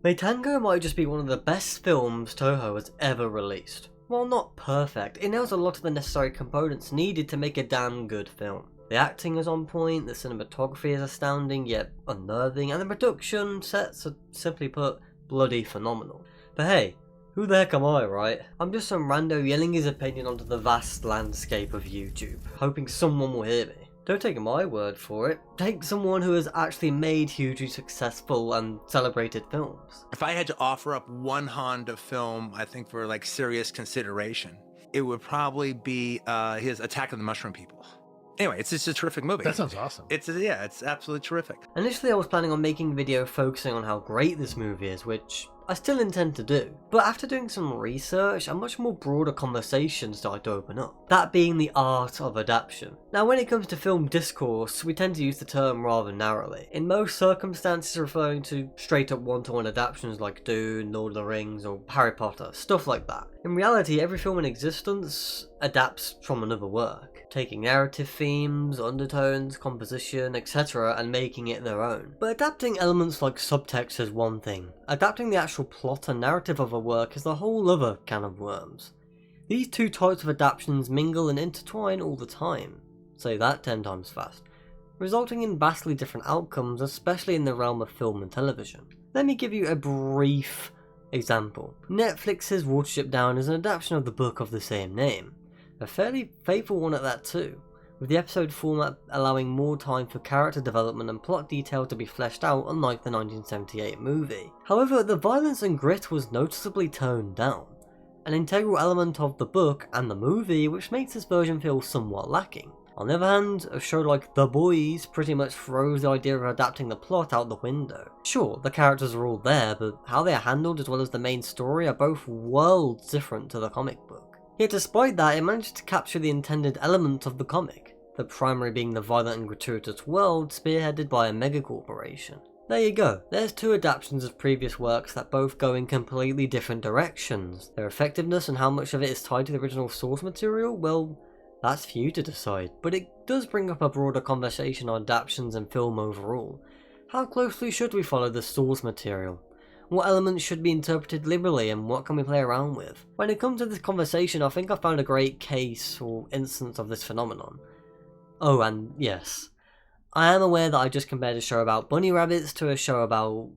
Matango might just be one of the best films Toho has ever released. While not perfect, it nails a lot of the necessary components needed to make a damn good film. The acting is on point, the cinematography is astounding yet unnerving, and the production sets are, simply put, bloody phenomenal. But hey, who the heck am I, right? I'm just some rando yelling his opinion onto the vast landscape of YouTube, hoping someone will hear me. Don't take my word for it, take someone who has actually made hugely successful and celebrated films. If I had to offer up one Honda film, I think for like serious consideration, it would probably be his Attack of the Mushroom People. Anyway, it's just a terrific movie. That sounds awesome. It's absolutely terrific. Initially I was planning on making a video focusing on how great this movie is, which I still intend to do, but after doing some research, a much more broader conversation started to open up, that being the art of adaptation. Now when it comes to film discourse, we tend to use the term rather narrowly, in most circumstances referring to straight up one-to-one adaptations like Dune, Lord of the Rings or Harry Potter, stuff like that. In reality, every film in existence adapts from another work, taking narrative themes, undertones, composition, etc. and making it their own. But adapting elements like subtext is one thing, adapting the actual plot and narrative of a work is a whole other can of worms. These two types of adaptations mingle and intertwine all the time, say that 10 times fast, resulting in vastly different outcomes, especially in the realm of film and television. Let me give you a brief example. Netflix's Watership Down is an adaptation of the book of the same name, a fairly faithful one at that too, with the episode format allowing more time for character development and plot detail to be fleshed out, unlike the 1978 movie. However, the violence and grit was noticeably toned down, an integral element of the book and the movie which makes this version feel somewhat lacking. On the other hand, a show like The Boys pretty much throws the idea of adapting the plot out the window. Sure, the characters are all there, but how they are handled as well as the main story are both worlds different to the comic book. Yet despite that, it managed to capture the intended element of the comic, the primary being the violent and gratuitous world spearheaded by a megacorporation. There you go, there's two adaptations of previous works that both go in completely different directions. Their effectiveness and how much of it is tied to the original source material, well, that's for you to decide, but it does bring up a broader conversation on adaptations and film overall. How closely should we follow the source material? What elements should be interpreted liberally and what can we play around with? When it comes to this conversation, I think I found a great case or instance of this phenomenon. Oh, and yes, I am aware that I just compared a show about bunny rabbits to a show about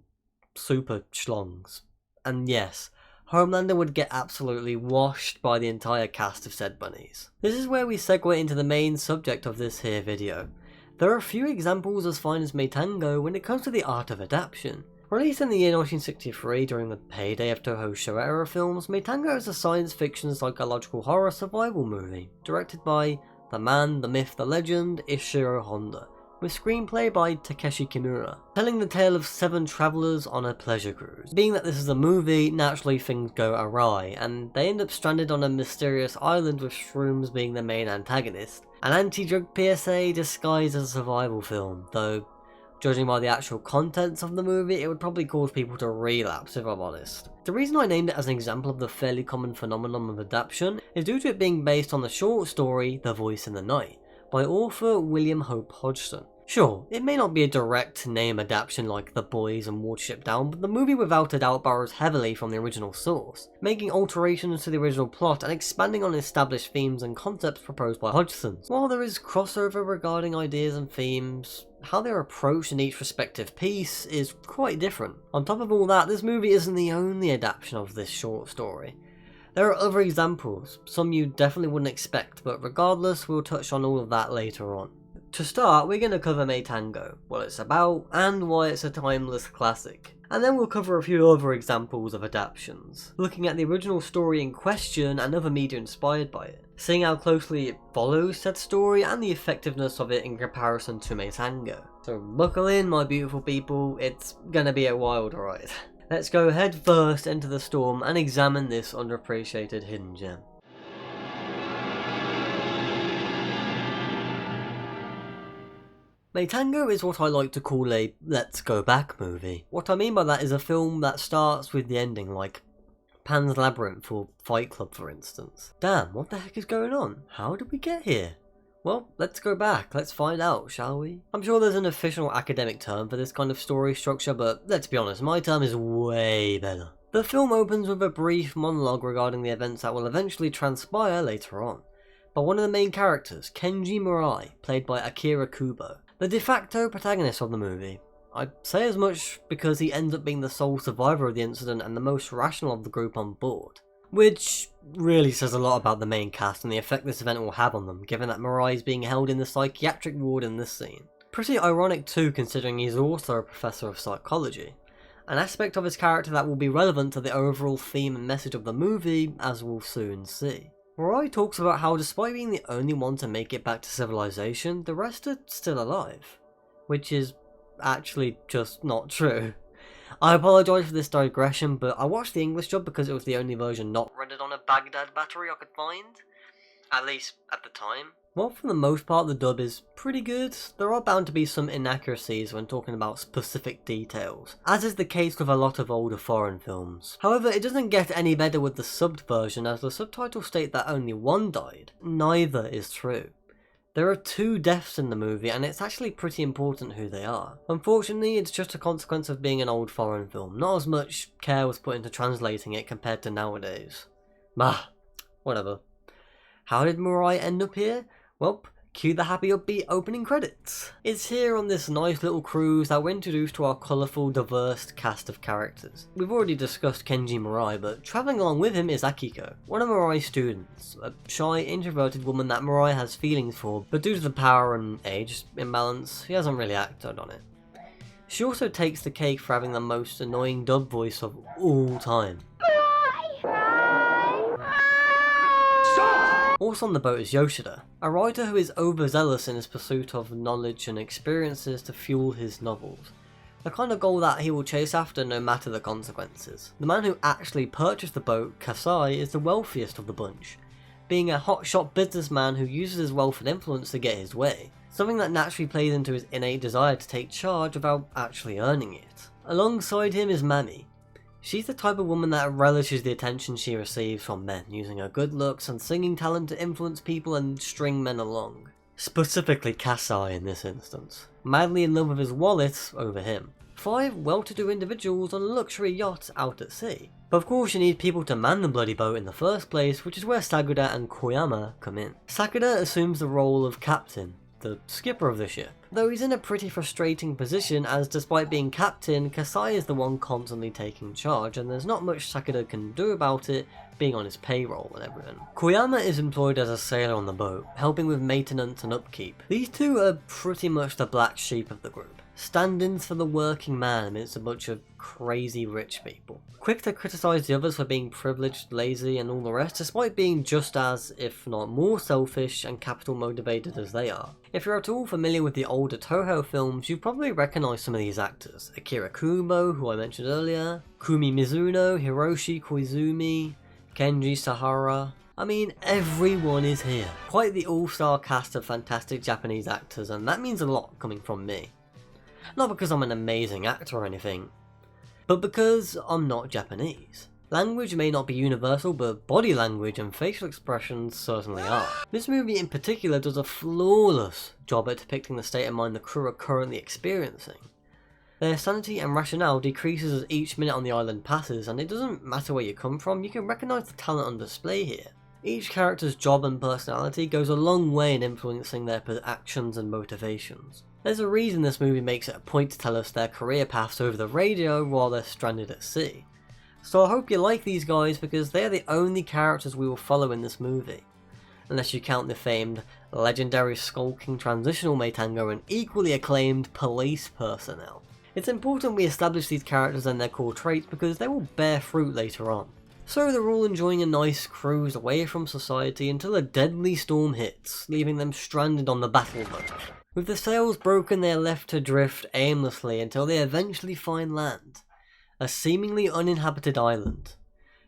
super schlongs. And yes, Homelander would get absolutely washed by the entire cast of said bunnies. This is where we segue into the main subject of this here video. There are a few examples as fine as Matango when it comes to the art of adaptation. Released in the year 1963 during the heyday of Toho Showa era films, Matango is a science fiction psychological horror survival movie, directed by the man, the myth, the legend, Ishiro Honda, with screenplay by Takeshi Kimura, telling the tale of 7 travellers on a pleasure cruise. Being that this is a movie, naturally things go awry, and they end up stranded on a mysterious island with shrooms being the main antagonist, an anti-drug PSA disguised as a survival film, though judging by the actual contents of the movie, it would probably cause people to relapse if I'm honest. The reason I named it as an example of the fairly common phenomenon of adaptation is due to it being based on the short story The Voice in the Night, by author William Hope Hodgson. Sure, it may not be a direct name adaptation like The Boys and Watership Down, but the movie without a doubt borrows heavily from the original source, making alterations to the original plot and expanding on established themes and concepts proposed by Hodgson. While there is crossover regarding ideas and themes, how they're approached in each respective piece is quite different. On top of all that, this movie isn't the only adaptation of this short story. There are other examples, some you definitely wouldn't expect, but regardless, we'll touch on all of that later on. To start, we're going to cover Matango, what it's about, and why it's a timeless classic. And then we'll cover a few other examples of adaptations, looking at the original story in question and other media inspired by it, seeing how closely it follows said story and the effectiveness of it in comparison to Matango. So buckle in, my beautiful people, it's gonna be a wild ride. Let's go head first into the storm and examine this underappreciated hidden gem. Matango is what I like to call a let's go back movie. What I mean by that is a film that starts with the ending, like Pan's Labyrinth or Fight Club for instance. Damn, what the heck is going on? How did we get here? Well, let's go back, let's find out, shall we? I'm sure there's an official academic term for this kind of story structure, but let's be honest, my term is way better. The film opens with a brief monologue regarding the events that will eventually transpire later on, by one of the main characters, Kenji Mirai, played by Akira Kubo, the de facto protagonist of the movie. I say as much because he ends up being the sole survivor of the incident and the most rational of the group on board. Which really says a lot about the main cast and the effect this event will have on them, given that Mirai is being held in the psychiatric ward in this scene. Pretty ironic too, considering he's also a professor of psychology, an aspect of his character that will be relevant to the overall theme and message of the movie, as we'll soon see. Mirai talks about how despite being the only one to make it back to civilization, the rest are still alive, which is actually just not true. I apologise for this digression, but I watched the English dub because it was the only version not rendered on a Baghdad battery I could find. At least, at the time. Well, for the most part, the dub is pretty good. There are bound to be some inaccuracies when talking about specific details, as is the case with a lot of older foreign films. However, it doesn't get any better with the subbed version, as the subtitles state that only one died. Neither is true. There are 2 deaths in the movie, and it's actually pretty important who they are. Unfortunately, it's just a consequence of being an old foreign film. Not as much care was put into translating it compared to nowadays. Whatever. How did Mirai end up here? Well, cue the happy upbeat opening credits. It's here on this nice little cruise that we're introduced to our colourful, diverse cast of characters. We've already discussed Kenji Mirai, but travelling along with him is Akiko, one of Mirai's students, a shy, introverted woman that Mirai has feelings for, but due to the power and age imbalance, he hasn't really acted on it. She also takes the cake for having the most annoying dub voice of all time. Also on the boat is Yoshida, a writer who is overzealous in his pursuit of knowledge and experiences to fuel his novels. The kind of goal that he will chase after no matter the consequences. The man who actually purchased the boat, Kasai, is the wealthiest of the bunch, being a hotshot businessman who uses his wealth and influence to get his way, something that naturally plays into his innate desire to take charge without actually earning it. Alongside him is Mami. She's the type of woman that relishes the attention she receives from men, using her good looks and singing talent to influence people and string men along. Specifically Kasai in this instance, madly in love with his wallet over him. 5 well-to-do individuals on a luxury yacht out at sea. But of course you need people to man the bloody boat in the first place, which is where Sakura and Koyama come in. Sakura assumes the role of captain, the skipper of the ship, though he's in a pretty frustrating position as despite being captain, Kasai is the one constantly taking charge and there's not much Sakura can do about it, being on his payroll and everything. Koyama is employed as a sailor on the boat, helping with maintenance and upkeep. These 2 are pretty much the black sheep of the group, stand-ins for the working man amidst a bunch of crazy rich people. Quick to criticise the others for being privileged, lazy and all the rest, despite being just as, if not more selfish and capital motivated as they are. If you're at all familiar with the older Toho films, you probably recognise some of these actors. Akira Kubo, who I mentioned earlier, Kumi Mizuno, Hiroshi Koizumi, Kenji Sahara. I mean, everyone is here. Quite the all-star cast of fantastic Japanese actors, and that means a lot coming from me. Not because I'm an amazing actor or anything, but because I'm not Japanese. Language may not be universal, but body language and facial expressions certainly are. This movie in particular does a flawless job at depicting the state of mind the crew are currently experiencing. Their sanity and rationale decreases as each minute on the island passes, and it doesn't matter where you come from, you can recognise the talent on display here. Each character's job and personality goes a long way in influencing their actions and motivations. There's a reason this movie makes it a point to tell us their career paths over the radio while they're stranded at sea. So I hope you like these guys because they are the only characters we will follow in this movie. Unless you count the famed, legendary skulking transitional Matango and equally acclaimed police personnel. It's important we establish these characters and their core traits because they will bear fruit later on. So they're all enjoying a nice cruise away from society until a deadly storm hits, leaving them stranded on the battle boat. With the sails broken, they are left to drift aimlessly until they eventually find land. A seemingly uninhabited island.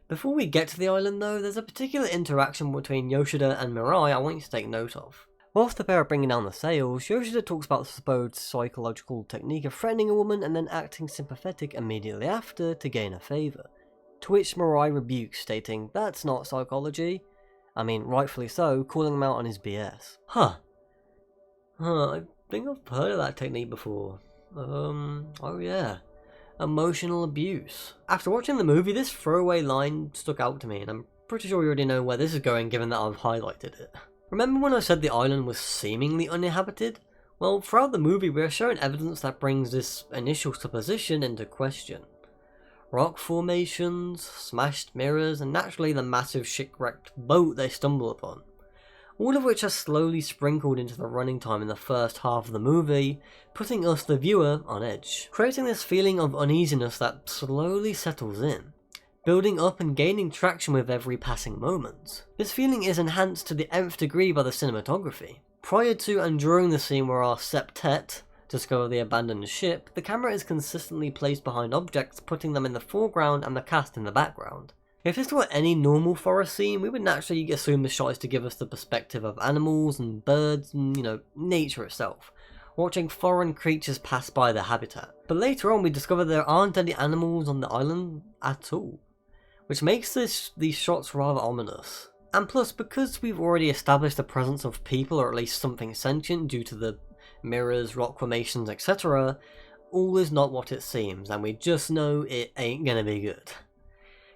Before we get to the island though, there's a particular interaction between Yoshida and Mirai I want you to take note of. Whilst the pair are bringing down the sails, Yoshida talks about the supposed psychological technique of threatening a woman and then acting sympathetic immediately after to gain a favour. To which Mirai rebukes, stating, "That's not psychology." I mean, rightfully so, calling him out on his BS. Huh. I think I've heard of that technique before. Oh yeah. Emotional abuse. After watching the movie, this throwaway line stuck out to me, and I'm pretty sure you already know where this is going given that I've highlighted it. Remember when I said the island was seemingly uninhabited? Well, throughout the movie we are shown evidence that brings this initial supposition into question. Rock formations, smashed mirrors, and naturally the massive shipwrecked boat they stumble upon. All of which are slowly sprinkled into the running time in the first half of the movie, putting us, the viewer, on edge, creating this feeling of uneasiness that slowly settles in, building up and gaining traction with every passing moment. This feeling is enhanced to the nth degree by the cinematography. Prior to and during the scene where our septet discover the abandoned ship, the camera is consistently placed behind objects, putting them in the foreground and the cast in the background. If this were any normal forest scene, we would naturally assume the shot is to give us the perspective of animals and birds and, nature itself, watching foreign creatures pass by their habitat. But later on we discover there aren't any animals on the island at all, which makes these shots rather ominous. And plus, because we've already established the presence of people or at least something sentient due to the mirrors, rock formations, etc., all is not what it seems, and we just know it ain't gonna be good.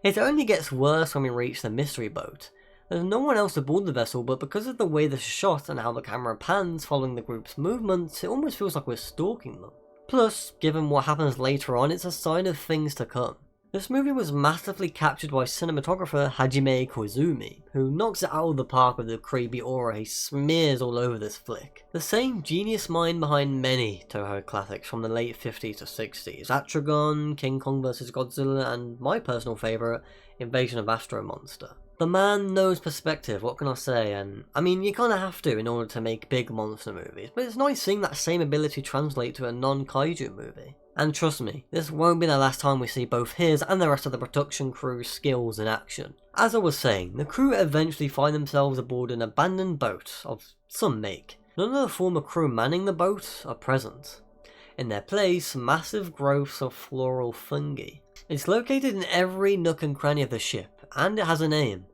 It only gets worse when we reach the mystery boat. There's no one else aboard the vessel, but because of the way this is shot and how the camera pans following the group's movements, it almost feels like we're stalking them. Plus, given what happens later on, it's a sign of things to come. This movie was masterfully captured by cinematographer Hajime Koizumi, who knocks it out of the park with the creepy aura he smears all over this flick. The same genius mind behind many Toho classics from the late 50s to 60s, Atragon, King Kong vs Godzilla, and my personal favourite, Invasion of Astro Monster. The man knows perspective, what can I say, and I mean you kinda have to in order to make big monster movies, but it's nice seeing that same ability translate to a non-kaiju movie. And trust me, this won't be the last time we see both his and the rest of the production crew's skills in action. As I was saying, the crew eventually find themselves aboard an abandoned boat of some make. None of the former crew manning the boat are present. In their place, massive growths of floral fungi. It's located in every nook and cranny of the ship, and it has a name.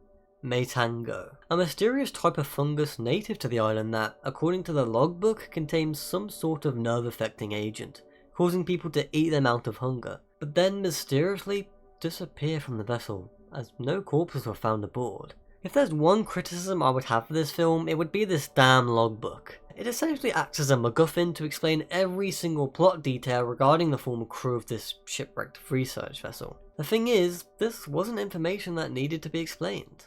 Matango, a mysterious type of fungus native to the island that, according to the logbook, contains some sort of nerve-affecting agent, causing people to eat them out of hunger, but then mysteriously disappear from the vessel, as no corpses were found aboard. If there's one criticism I would have for this film, it would be this damn logbook. It essentially acts as a MacGuffin to explain every single plot detail regarding the former crew of this shipwrecked research vessel. The thing is, this wasn't information that needed to be explained.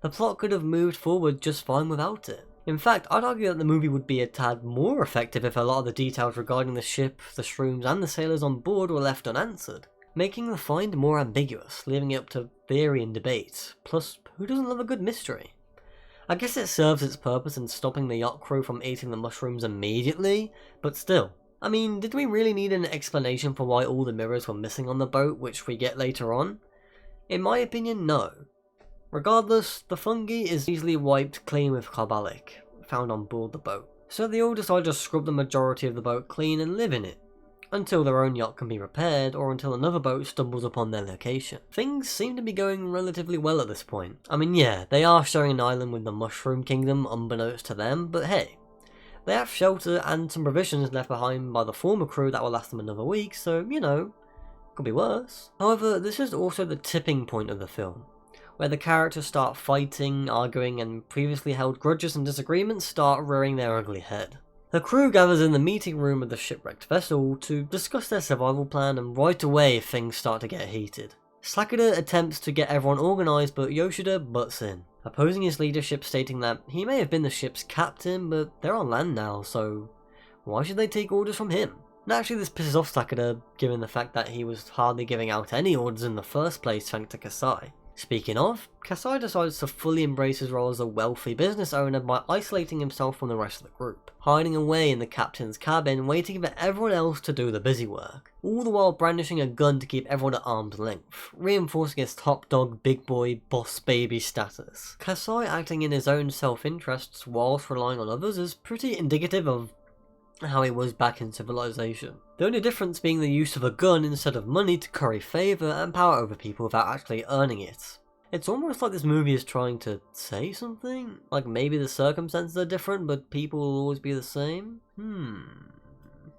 The plot could have moved forward just fine without it. In fact, I'd argue that the movie would be a tad more effective if a lot of the details regarding the ship, the shrooms, and the sailors on board were left unanswered, making the find more ambiguous, leaving it up to theory and debate. Plus, who doesn't love a good mystery? I guess it serves its purpose in stopping the yacht crew from eating the mushrooms immediately, but still. I mean, did we really need an explanation for why all the mirrors were missing on the boat, which we get later on? In my opinion, no. Regardless, the fungi is easily wiped clean with carbolic, found on board the boat. So they all decide to scrub the majority of the boat clean and live in it, until their own yacht can be repaired or until another boat stumbles upon their location. Things seem to be going relatively well at this point. I mean yeah, they are sharing an island with the Mushroom Kingdom unbeknownst to them, but hey, they have shelter and some provisions left behind by the former crew that will last them another week, so could be worse. However, this is also the tipping point of the film, where the characters start fighting, arguing, and previously held grudges and disagreements start rearing their ugly head. The crew gathers in the meeting room of the shipwrecked vessel to discuss their survival plan, and right away things start to get heated. Sakura attempts to get everyone organised, but Yoshida butts in, opposing his leadership, stating that he may have been the ship's captain, but they're on land now, so why should they take orders from him? Naturally, this pisses off Sakura, given the fact that he was hardly giving out any orders in the first place thanks to Kasai. Speaking of, Kasai decides to fully embrace his role as a wealthy business owner by isolating himself from the rest of the group, hiding away in the captain's cabin, waiting for everyone else to do the busy work, all the while brandishing a gun to keep everyone at arm's length, reinforcing his top dog, big boy, boss baby status. Kasai acting in his own self-interests whilst relying on others is pretty indicative of how he was back in civilization. The only difference being the use of a gun instead of money to curry favour and power over people without actually earning it. It's almost like this movie is trying to say something? Like maybe the circumstances are different, but people will always be the same?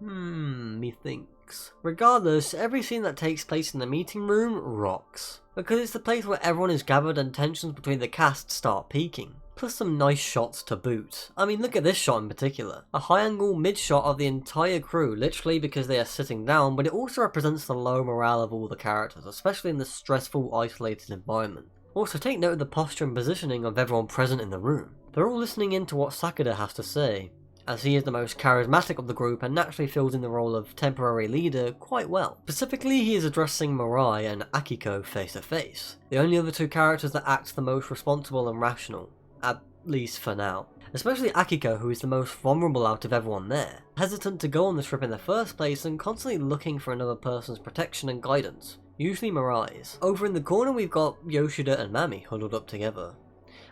Methinks. Regardless, every scene that takes place in the meeting room rocks. Because it's the place where everyone is gathered and tensions between the cast start peaking. Plus some nice shots to boot. I mean, look at this shot in particular. A high angle mid shot of the entire crew, literally because they are sitting down, but it also represents the low morale of all the characters, especially in this stressful, isolated environment. Also, take note of the posture and positioning of everyone present in the room. They're all listening in to what Sakura has to say, as he is the most charismatic of the group and naturally fills in the role of temporary leader quite well. Specifically, he is addressing Mirai and Akiko face to face, the only other two characters that act the most responsible and rational. At least for now. Especially Akiko, who is the most vulnerable out of everyone there. Hesitant to go on the trip in the first place and constantly looking for another person's protection and guidance. Usually Mirai's. Over in the corner we've got Yoshida and Mami huddled up together.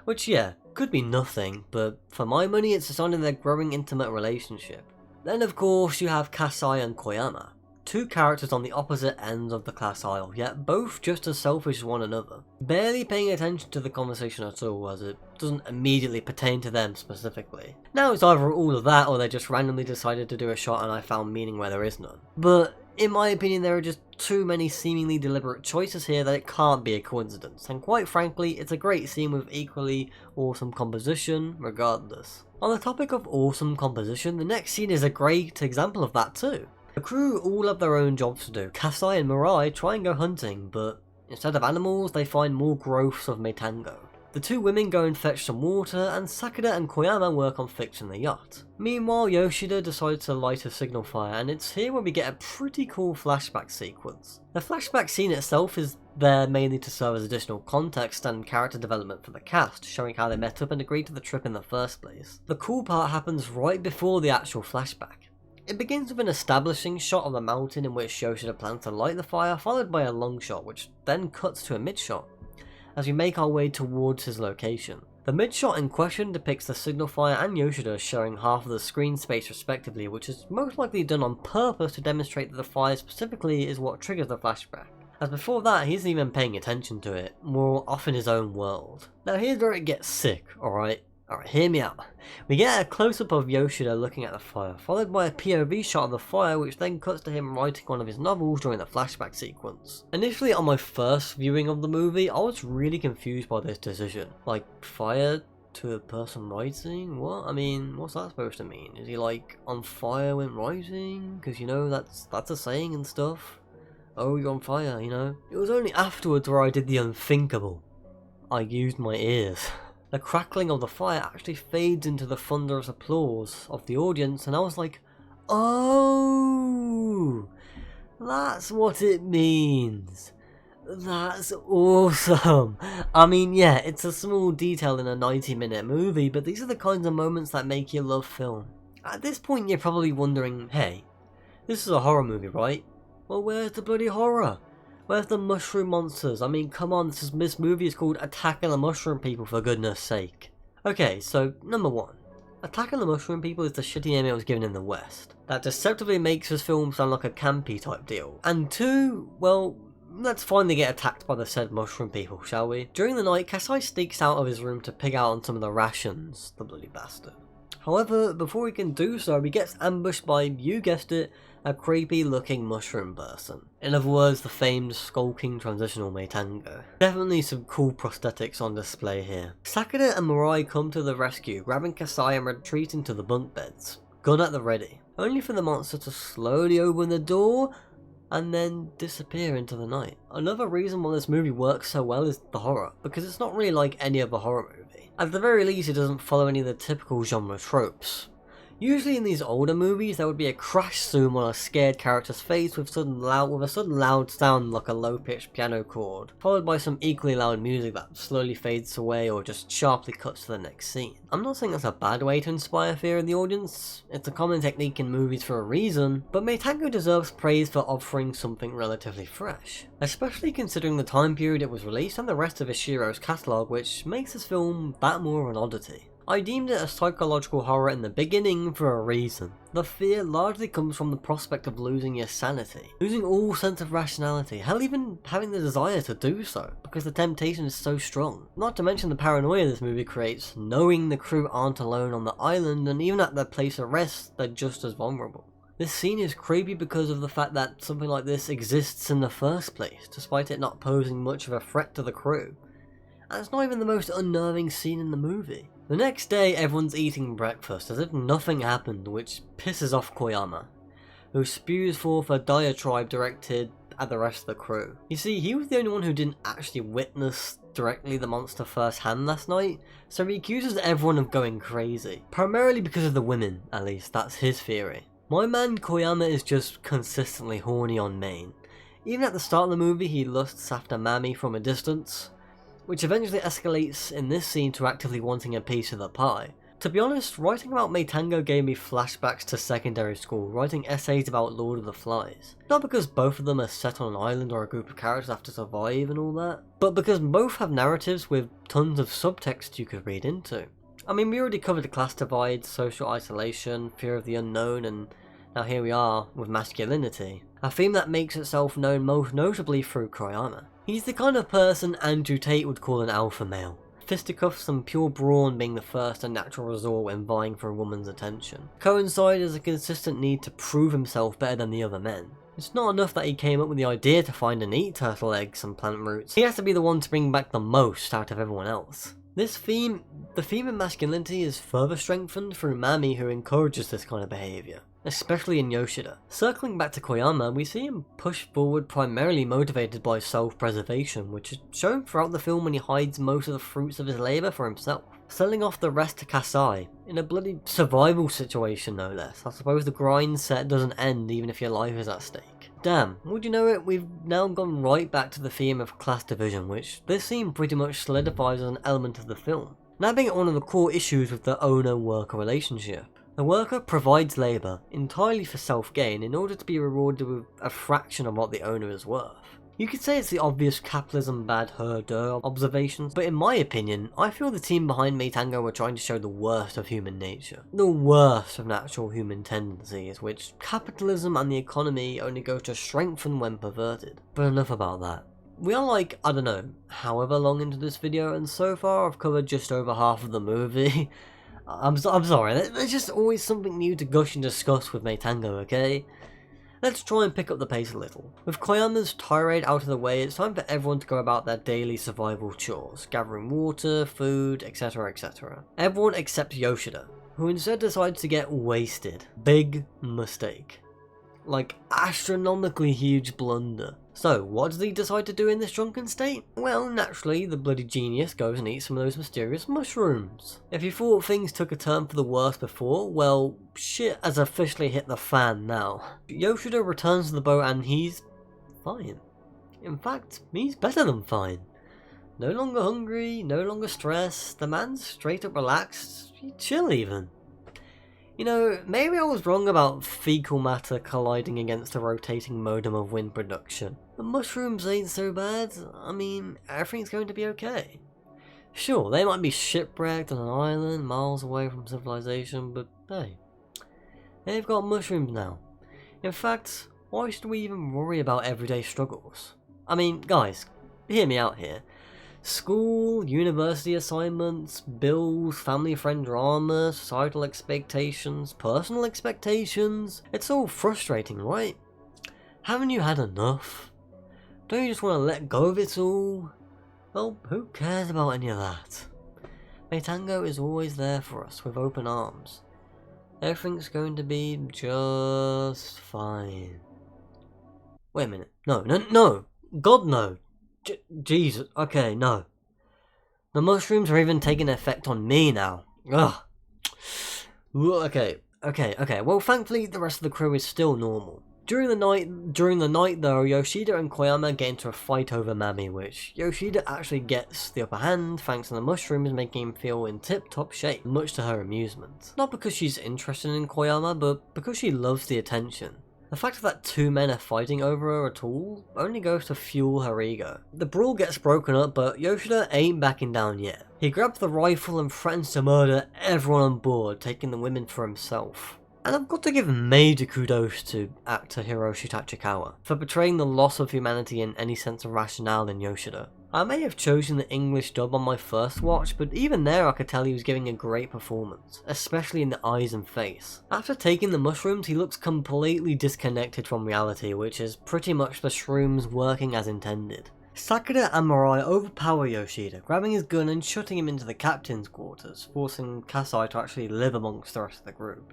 Which yeah, could be nothing, but for my money it's a sign of their growing intimate relationship. Then of course you have Kasai and Koyama. Two characters on the opposite ends of the class aisle, yet both just as selfish as one another. Barely paying attention to the conversation at all, as it doesn't immediately pertain to them specifically. Now it's either all of that, or they just randomly decided to do a shot and I found meaning where there is none. But in my opinion, there are just too many seemingly deliberate choices here that it can't be a coincidence, and quite frankly, it's a great scene with equally awesome composition, regardless. On the topic of awesome composition, the next scene is a great example of that too. The crew all have their own jobs to do. Kasai and Mirai try and go hunting, but instead of animals, they find more growths of Matango. The two women go and fetch some water, and Sakura and Koyama work on fixing the yacht. Meanwhile, Yoshida decides to light a signal fire, and it's here where we get a pretty cool flashback sequence. The flashback scene itself is there mainly to serve as additional context and character development for the cast, showing how they met up and agreed to the trip in the first place. The cool part happens right before the actual flashback. It begins with an establishing shot of the mountain in which Yoshida plans to light the fire, followed by a long shot, which then cuts to a mid shot, as we make our way towards his location. The mid shot in question depicts the signal fire and Yoshida sharing half of the screen space respectively, which is most likely done on purpose to demonstrate that the fire specifically is what triggers the flashback. As before that, he isn't even paying attention to it, more off in his own world. Now here's where it gets sick, alright? Alright, hear me out. We get a close-up of Yoshida looking at the fire, followed by a POV shot of the fire, which then cuts to him writing one of his novels during the flashback sequence. Initially, on my first viewing of the movie, I was really confused by this decision. Like, fire to a person writing? What? I mean, what's that supposed to mean? Is he like on fire when writing? Because you know, that's a saying and stuff. Oh, you're on fire, you know? It was only afterwards where I did the unthinkable. I used my ears. The crackling of the fire actually fades into the thunderous applause of the audience, and I was like, oh, that's what it means. That's awesome. I mean, yeah, it's a small detail in a 90-minute movie, but these are the kinds of moments that make you love film. At this point, you're probably wondering, hey, this is a horror movie, right? Well, where's the bloody horror? Where's the mushroom monsters? I mean, come on, this movie is called Attack of the Mushroom People, for goodness sake. Okay, so, number one. Attack of the Mushroom People is the shitty name it was given in the West. That deceptively makes this film sound like a campy type deal. And two, well, let's finally get attacked by the said mushroom people, shall we? During the night, Kasai sneaks out of his room to pig out on some of the rations, the bloody bastard. However, before he can do so, he gets ambushed by, you guessed it, a creepy looking mushroom person. In other words, the famed skulking transitional Matango. Definitely some cool prosthetics on display here. Sakura and Mirai come to the rescue, grabbing Kasai and retreating to the bunk beds, gun at the ready, only for the monster to slowly open the door and then disappear into the night. Another reason why this movie works so well is the horror, because it's not really like any other horror movie. At the very least, it doesn't follow any of the typical genre tropes. Usually in these older movies, there would be a crash zoom on a scared character's face with a sudden loud sound like a low-pitched piano chord, followed by some equally loud music that slowly fades away or just sharply cuts to the next scene. I'm not saying that's a bad way to inspire fear in the audience, it's a common technique in movies for a reason, but Matango deserves praise for offering something relatively fresh, especially considering the time period it was released and the rest of Ishiro's catalogue, which makes this film that more of an oddity. I deemed it a psychological horror in the beginning for a reason. The fear largely comes from the prospect of losing your sanity, losing all sense of rationality, hell even having the desire to do so, because the temptation is so strong. Not to mention the paranoia this movie creates, knowing the crew aren't alone on the island and even at their place of rest, they're just as vulnerable. This scene is creepy because of the fact that something like this exists in the first place, despite it not posing much of a threat to the crew. And it's not even the most unnerving scene in the movie. The next day, everyone's eating breakfast as if nothing happened, which pisses off Koyama, who spews forth a diatribe directed at the rest of the crew. You see, he was the only one who didn't actually witness directly the monster firsthand last night, so he accuses everyone of going crazy. Primarily because of the women, at least, that's his theory. My man Koyama is just consistently horny on main. Even at the start of the movie, he lusts after Mami from a distance, which eventually escalates in this scene to actively wanting a piece of the pie. To be honest, writing about Matango gave me flashbacks to secondary school, writing essays about Lord of the Flies. Not because both of them are set on an island or a group of characters have to survive and all that, but because both have narratives with tons of subtext you could read into. I mean, we already covered the class divide, social isolation, fear of the unknown, and now here we are with masculinity. A theme that makes itself known most notably through Koyama. He's the kind of person Andrew Tate would call an alpha male. Fisticuffs and pure brawn being the first and natural resort when vying for a woman's attention. Coincide is a consistent need to prove himself better than the other men. It's not enough that he came up with the idea to find and eat turtle eggs and plant roots. He has to be the one to bring back the most out of everyone else. The theme of masculinity is further strengthened through Mami, who encourages this kind of behaviour, especially in Yoshida. Circling back to Koyama, we see him push forward primarily motivated by self-preservation, which is shown throughout the film when he hides most of the fruits of his labour for himself, selling off the rest to Kasai, in a bloody survival situation no less. I suppose the grind set doesn't end even if your life is at stake. Damn, would you know it, we've now gone right back to the theme of class division, which this scene pretty much solidifies as an element of the film. Now being one of the core issues with the owner-worker relationship. The worker provides labour, entirely for self-gain, in order to be rewarded with a fraction of what the owner is worth. You could say it's the obvious capitalism bad her observations, but in my opinion, I feel the team behind Matango were trying to show the worst of human nature. The worst of natural human tendencies, which capitalism and the economy only go to strengthen when perverted. But enough about that. We are like, I don't know, however long into this video, and so far I've covered just over half of the movie. I'm sorry, there's just always something new to gush and discuss with Matango, okay? Let's try and pick up the pace a little. With Koyama's tirade out of the way, it's time for everyone to go about their daily survival chores, gathering water, food, etc, etc. Everyone except Yoshida, who instead decides to get wasted. Big mistake. Like, astronomically huge blunder. So, what does he decide to do in this drunken state? Well, naturally, the bloody genius goes and eats some of those mysterious mushrooms. If you thought things took a turn for the worse before, well, shit has officially hit the fan now. Yoshida returns to the boat and he's fine. In fact, he's better than fine. No longer hungry, no longer stressed, the man's straight up relaxed, chill even. You know, maybe I was wrong about fecal matter colliding against the rotating modem of wind production. The mushrooms ain't so bad. I mean, everything's going to be okay. Sure, they might be shipwrecked on an island miles away from civilization, but hey, they've got mushrooms now. In fact, why should we even worry about everyday struggles? I mean, guys, hear me out here. School, university assignments, bills, family-friend drama, societal expectations, personal expectations. It's all frustrating, right? Haven't you had enough? Don't you just want to let go of it all? Well, who cares about any of that? Matango is always there for us with open arms. Everything's going to be just fine. Wait a minute. No! God, no! Jesus, okay, no. The mushrooms are even taking effect on me now. Ugh. Okay, well thankfully the rest of the crew is still normal. During the night though, Yoshida and Koyama get into a fight over Mami, which Yoshida actually gets the upper hand thanks to the mushrooms making him feel in tip-top shape, much to her amusement. Not because she's interested in Koyama, but because she loves the attention. The fact that two men are fighting over her at all only goes to fuel her ego. The brawl gets broken up, but Yoshida ain't backing down yet. He grabs the rifle and threatens to murder everyone on board, taking the women for himself. And I've got to give major kudos to actor Hiroshi Tachikawa for portraying the loss of humanity and any sense of rationale in Yoshida. I may have chosen the English dub on my first watch, but even there I could tell he was giving a great performance, especially in the eyes and face. After taking the mushrooms, he looks completely disconnected from reality, which is pretty much the shrooms working as intended. Sakura and Mirai overpower Yoshida, grabbing his gun and shutting him into the captain's quarters, forcing Kasai to actually live amongst the rest of the group.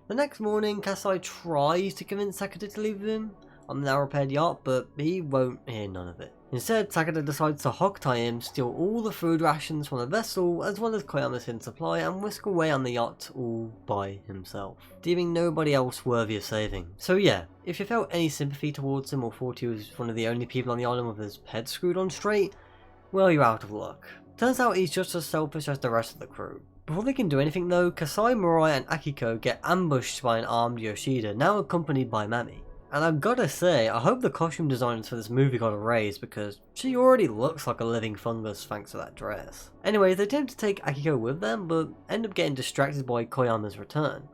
The next morning, Kasai tries to convince Sakura to leave him on the now-repaired yacht, but he won't hear none of it. Instead, Sakura decides to hog-tie him, steal all the food rations from the vessel, as well as Koyama's hidden supply, and whisk away on the yacht all by himself, leaving nobody else worthy of saving. So yeah, if you felt any sympathy towards him or thought he was one of the only people on the island with his head screwed on straight, well, you're out of luck. Turns out he's just as selfish as the rest of the crew. Before they can do anything though, Kasai, Mirai and Akiko get ambushed by an armed Yoshida, now accompanied by Mami. And I've gotta say, I hope the costume designers for this movie got a raise, because she already looks like a living fungus thanks to that dress. Anyway, they attempt to take Akiko with them, but end up getting distracted by Koyama's return.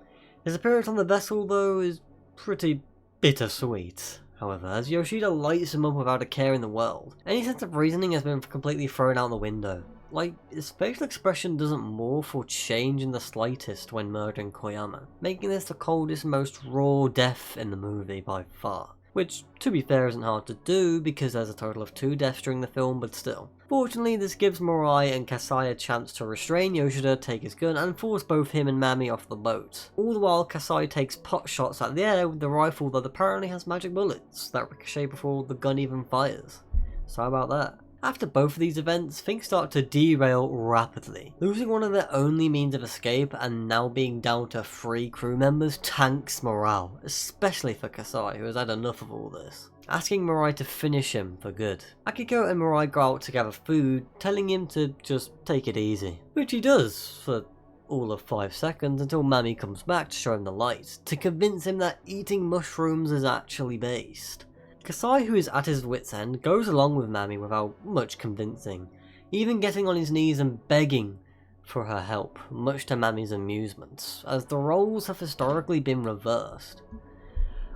His appearance on the vessel though is pretty bittersweet. However, as Yoshida lights him up without a care in the world, any sense of reasoning has been completely thrown out the window. Like, his facial expression doesn't morph or change in the slightest when murdering Koyama, making this the coldest, most raw death in the movie by far. Which, to be fair, isn't hard to do because there's a total of 2 deaths during the film, but still. Fortunately, this gives Mirai and Kasai a chance to restrain Yoshida, take his gun, and force both him and Mami off the boat. All the while, Kasai takes pot shots at the air with the rifle that apparently has magic bullets that ricochet before the gun even fires. So how about that? After both of these events, things start to derail rapidly. Losing one of their only means of escape and now being down to 3 crew members tanks morale, especially for Kasai, who has had enough of all this, asking Mirai to finish him for good. Akiko and Mirai go out to gather food, telling him to just take it easy, which he does for all of 5 seconds until Mami comes back to show him the light, to convince him that eating mushrooms is actually based. Kasai, who is at his wit's end, goes along with Mami without much convincing, even getting on his knees and begging for her help, much to Mami's amusement, as the roles have historically been reversed.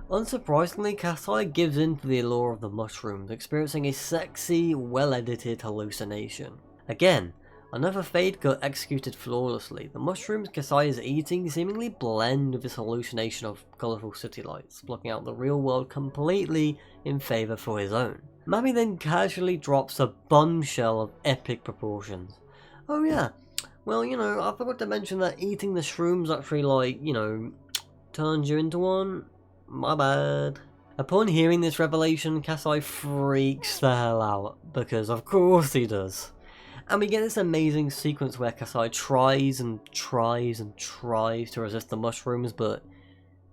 Unsurprisingly, Kasai gives in to the allure of the mushrooms, experiencing a sexy, well-edited hallucination. Again, another fade cut executed flawlessly. The mushrooms Kasai is eating seemingly blend with his hallucination of colourful city lights, blocking out the real world completely in favour for his own. Mami then casually drops a bombshell of epic proportions. Oh yeah, well, I forgot to mention that eating the shrooms actually, turns you into one. My bad. Upon hearing this revelation, Kasai freaks the hell out, because of course he does. And we get this amazing sequence where Kasai tries and tries and tries to resist the mushrooms, but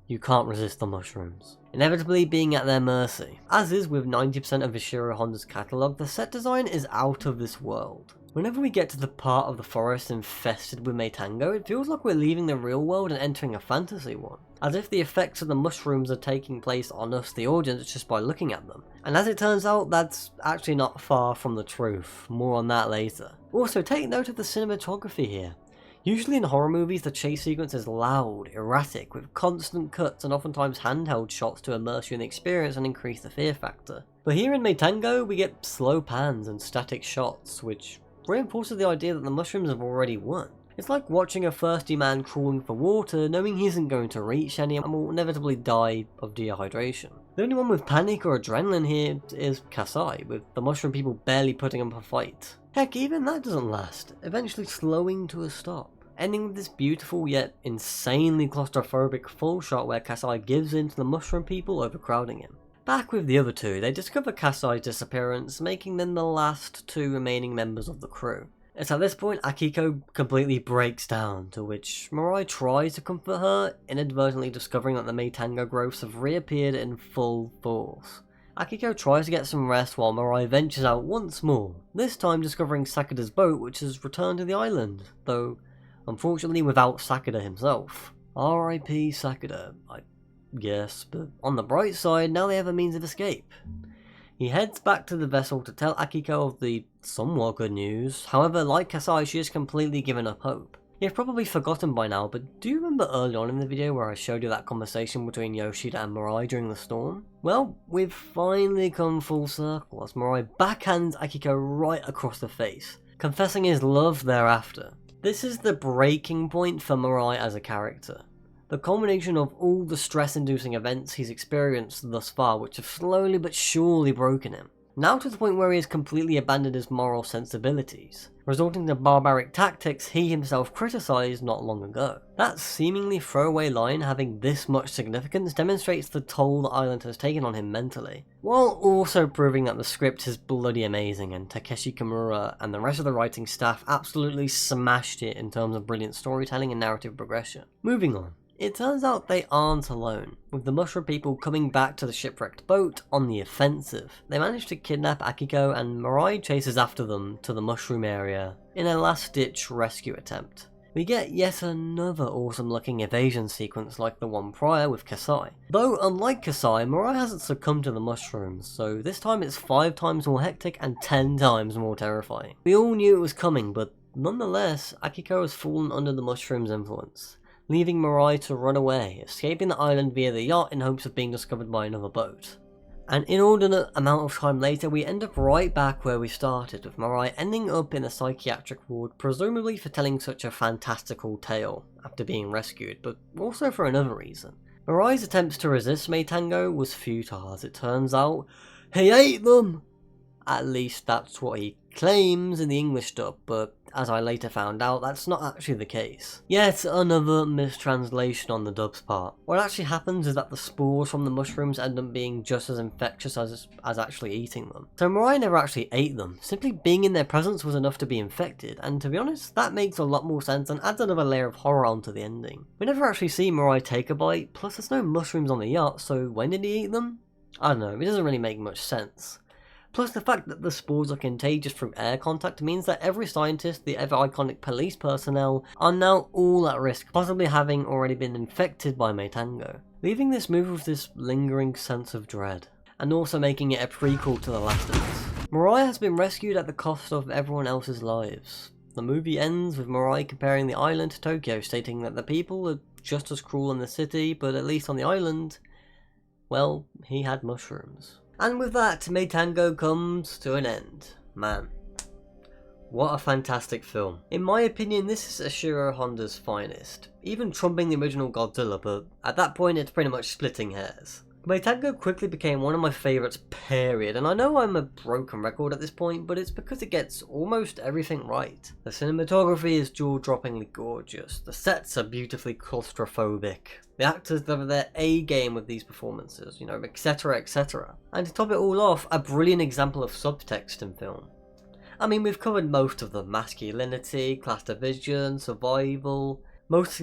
you can't resist the mushrooms, inevitably being at their mercy. As is with 90% of Ishiro Honda's catalogue, the set design is out of this world. Whenever we get to the part of the forest infested with Matango, it feels like we're leaving the real world and entering a fantasy one, as if the effects of the mushrooms are taking place on us, the audience, just by looking at them. And as it turns out, that's actually not far from the truth. More on that later. Also, take note of the cinematography here. Usually in horror movies, the chase sequence is loud, erratic, with constant cuts and oftentimes handheld shots to immerse you in the experience and increase the fear factor. But here in Matango, we get slow pans and static shots, which reinforces the idea that the mushrooms have already won. It's like watching a thirsty man crawling for water, knowing he isn't going to reach any and will inevitably die of dehydration. The only one with panic or adrenaline here is Kasai, with the mushroom people barely putting up a fight. Heck, even that doesn't last, eventually slowing to a stop, ending with this beautiful yet insanely claustrophobic full shot where Kasai gives in to the mushroom people overcrowding him. Back with the other 2, they discover Kasai's disappearance, making them the last 2 remaining members of the crew. It's at this point Akiko completely breaks down, to which Mirai tries to comfort her, inadvertently discovering that the Matango growths have reappeared in full force. Akiko tries to get some rest while Mirai ventures out once more, this time discovering Sakura's boat, which has returned to the island, though unfortunately without Sakura himself. R.I.P. Sakura. I yes, but on the bright side, now they have a means of escape. He heads back to the vessel to tell Akiko of the somewhat good news. However, like Kasai, she has completely given up hope. You've probably forgotten by now, but do you remember early on in the video where I showed you that conversation between Yoshida and Mirai during the storm? Well, we've finally come full circle as Mirai backhands Akiko right across the face, confessing his love thereafter. This is the breaking point for Mirai as a character. The culmination of all the stress-inducing events he's experienced thus far, which have slowly but surely broken him. Now to the point where he has completely abandoned his moral sensibilities, resulting in the barbaric tactics he himself criticised not long ago. That seemingly throwaway line having this much significance demonstrates the toll the island has taken on him mentally, while also proving that the script is bloody amazing and Takeshi Kimura and the rest of the writing staff absolutely smashed it in terms of brilliant storytelling and narrative progression. Moving on. It turns out they aren't alone, with the mushroom people coming back to the shipwrecked boat on the offensive. They manage to kidnap Akiko and Mirai chases after them to the mushroom area in a last-ditch rescue attempt. We get yet another awesome looking evasion sequence like the one prior with Kasai. Though unlike Kasai, Mirai hasn't succumbed to the mushrooms, so this time it's 5 times more hectic and 10 times more terrifying. We all knew it was coming, but nonetheless, Akiko has fallen under the mushroom's influence, leaving Mirai to run away, escaping the island via the yacht in hopes of being discovered by another boat. An inordinate amount of time later, we end up right back where we started, with Mirai ending up in a psychiatric ward, presumably for telling such a fantastical tale after being rescued, but also for another reason. Mirai's attempts to resist Matango was futile, as it turns out he ate them! At least that's what he claims in the English dub, but as I later found out, that's not actually the case. Yet another mistranslation on the dub's part. What actually happens is that the spores from the mushrooms end up being just as infectious as actually eating them. So Mirai never actually ate them, simply being in their presence was enough to be infected, and to be honest, that makes a lot more sense and adds another layer of horror onto the ending. We never actually see Mirai take a bite, plus there's no mushrooms on the yacht, so when did he eat them? I don't know, it doesn't really make much sense. Plus the fact that the spores are contagious through air contact means that every scientist, the ever iconic police personnel, are now all at risk, possibly having already been infected by Matango, leaving this movie with this lingering sense of dread, and also making it a prequel to The Last of Us. Mirai has been rescued at the cost of everyone else's lives. The movie ends with Mirai comparing the island to Tokyo, stating that the people are just as cruel in the city, but at least on the island, well, he had mushrooms. And with that, Matango comes to an end. Man, what a fantastic film. In my opinion, this is Ishiro Honda's finest, even trumping the original Godzilla, but at that point it's pretty much splitting hairs. Matango quickly became one of my favourites, period, and I know I'm a broken record at this point, but it's because it gets almost everything right. The cinematography is jaw-droppingly gorgeous, the sets are beautifully claustrophobic, the actors have their A-game with these performances, etc, etc. And to top it all off, a brilliant example of subtext in film. I mean, we've covered most of them: masculinity, class division, survival, most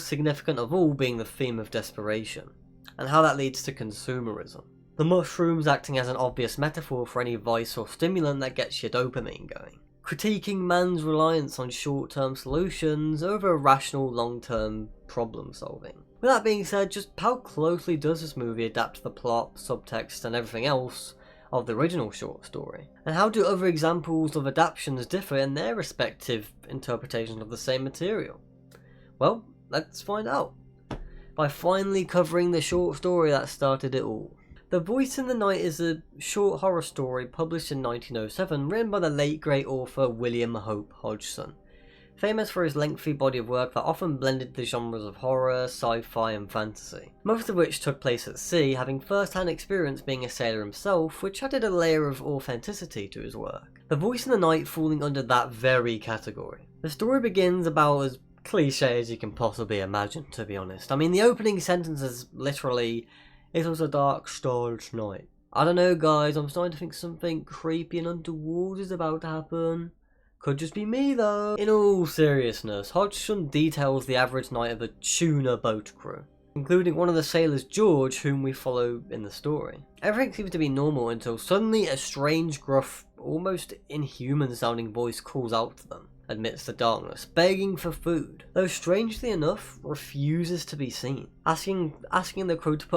significant of all being the theme of desperation, and how that leads to consumerism. The mushrooms acting as an obvious metaphor for any vice or stimulant that gets your dopamine going. Critiquing man's reliance on short-term solutions over rational long-term problem solving. With that being said, just how closely does this movie adapt to the plot, subtext and everything else of the original short story? And how do other examples of adaptions differ in their respective interpretations of the same material? Well, let's find out by finally covering the short story that started it all. The Voice in the Night is a short horror story published in 1907, written by the late great author William Hope Hodgson, famous for his lengthy body of work that often blended the genres of horror, sci-fi and fantasy, most of which took place at sea, having first-hand experience being a sailor himself, which added a layer of authenticity to his work. The Voice in the Night falling under that very category. The story begins about as cliche as you can possibly imagine, to be honest. I mean, the opening sentence is literally, "It was a dark, starless night." I don't know guys, I'm starting to think something creepy and untoward is about to happen. Could just be me though. In all seriousness, Hodgson details the average night of a tuna boat crew, including one of the sailors, George, whom we follow in the story. Everything seems to be normal until suddenly a strange, gruff, almost inhuman sounding voice calls out to them. amidst the darkness, begging for food, though strangely enough refuses to be seen, asking the crew to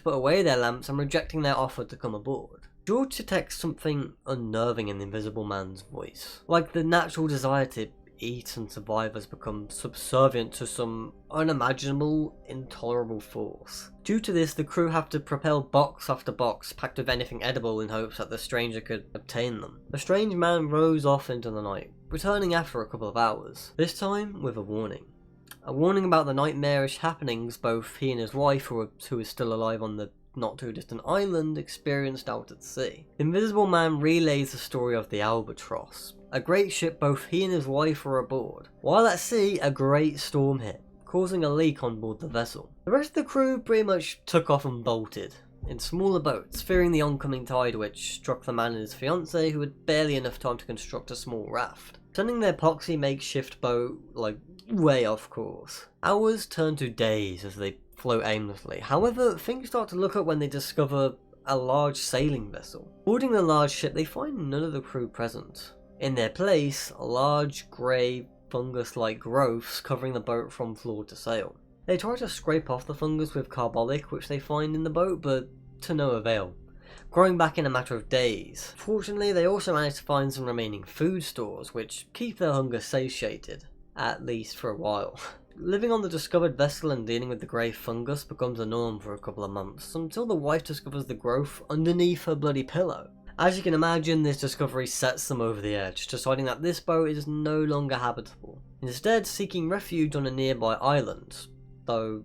put away their lamps and rejecting their offer to come aboard. George detects something unnerving in the Invisible Man's voice, like the natural desire to eat and survive has become subservient to some unimaginable, intolerable force. Due to this, the crew have to propel box after box packed with anything edible in hopes that the stranger could obtain them. The strange man rows off into the night, returning after a couple of hours, this time with a warning. A warning about the nightmarish happenings both he and his wife, who is still alive on the not too distant island, experienced out at sea. The Invisible Man relays the story of the Albatross, a great ship both he and his wife were aboard. While at sea, a great storm hit, causing a leak on board the vessel. The rest of the crew pretty much took off and bolted, in smaller boats, fearing the oncoming tide which struck the man and his fiancée, who had barely enough time to construct a small raft, turning their poxy makeshift boat, way off course. Hours turn to days as they float aimlessly. However, things start to look up when they discover a large sailing vessel. Boarding the large ship, they find none of the crew present. In their place, large, grey, fungus-like growths covering the boat from floor to sail. They try to scrape off the fungus with carbolic, which they find in the boat, but to no avail, growing back in a matter of days. Fortunately, they also manage to find some remaining food stores, which keep their hunger satiated, at least for a while. Living on the discovered vessel and dealing with the grey fungus becomes the norm for a couple of months, until the wife discovers the growth underneath her bloody pillow. As you can imagine, this discovery sets them over the edge, deciding that this boat is no longer habitable, instead seeking refuge on a nearby island, though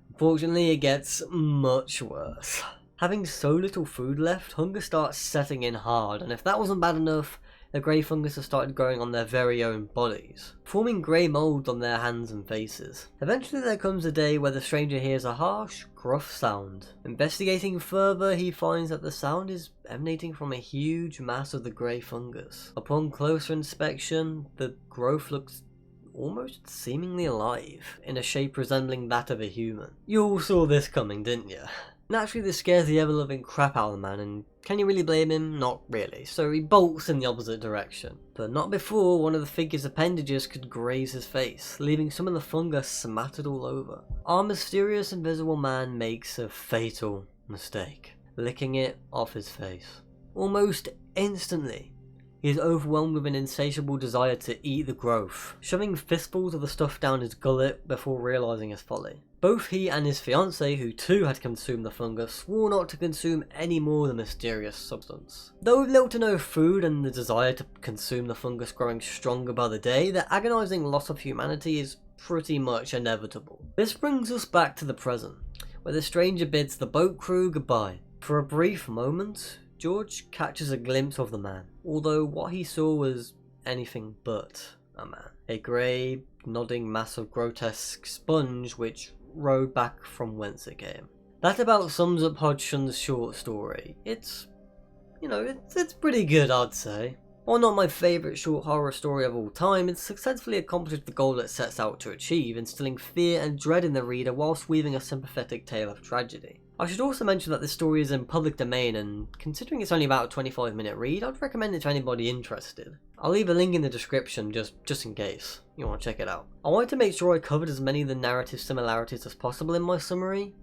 unfortunately it gets much worse. Having so little food left, hunger starts setting in hard, and if that wasn't bad enough, the grey fungus has started growing on their very own bodies, forming grey mould on their hands and faces. Eventually there comes a day where the stranger hears a harsh, gruff sound. Investigating further, he finds that the sound is emanating from a huge mass of the grey fungus. Upon closer inspection, the growth looks almost seemingly alive, in a shape resembling that of a human. You all saw this coming, didn't you? Naturally, this scares the ever-loving crap out of the man, and can you really blame him? Not really, so he bolts in the opposite direction. But not before one of the figure's appendages could graze his face, leaving some of the fungus smattered all over. Our mysterious invisible man makes a fatal mistake, licking it off his face. Almost instantly, he is overwhelmed with an insatiable desire to eat the growth, shoving fistfuls of the stuff down his gullet before realising his folly. Both he and his fiancée, who too had consumed the fungus, swore not to consume any more of the mysterious substance. Though with little to no food and the desire to consume the fungus growing stronger by the day, the agonising loss of humanity is pretty much inevitable. This brings us back to the present, where the stranger bids the boat crew goodbye. For a brief moment, George catches a glimpse of the man, although what he saw was anything but a man. A grey, nodding mass of grotesque sponge which rode back from whence it came. That about sums up Hodgson's short story. It's pretty good, I'd say. While not my favourite short horror story of all time, it successfully accomplished the goal it sets out to achieve, instilling fear and dread in the reader whilst weaving a sympathetic tale of tragedy. I should also mention that this story is in public domain, and considering it's only about a 25-minute read, I'd recommend it to anybody interested. I'll leave a link in the description just in case you want to check it out. I wanted to make sure I covered as many of the narrative similarities as possible in my summary,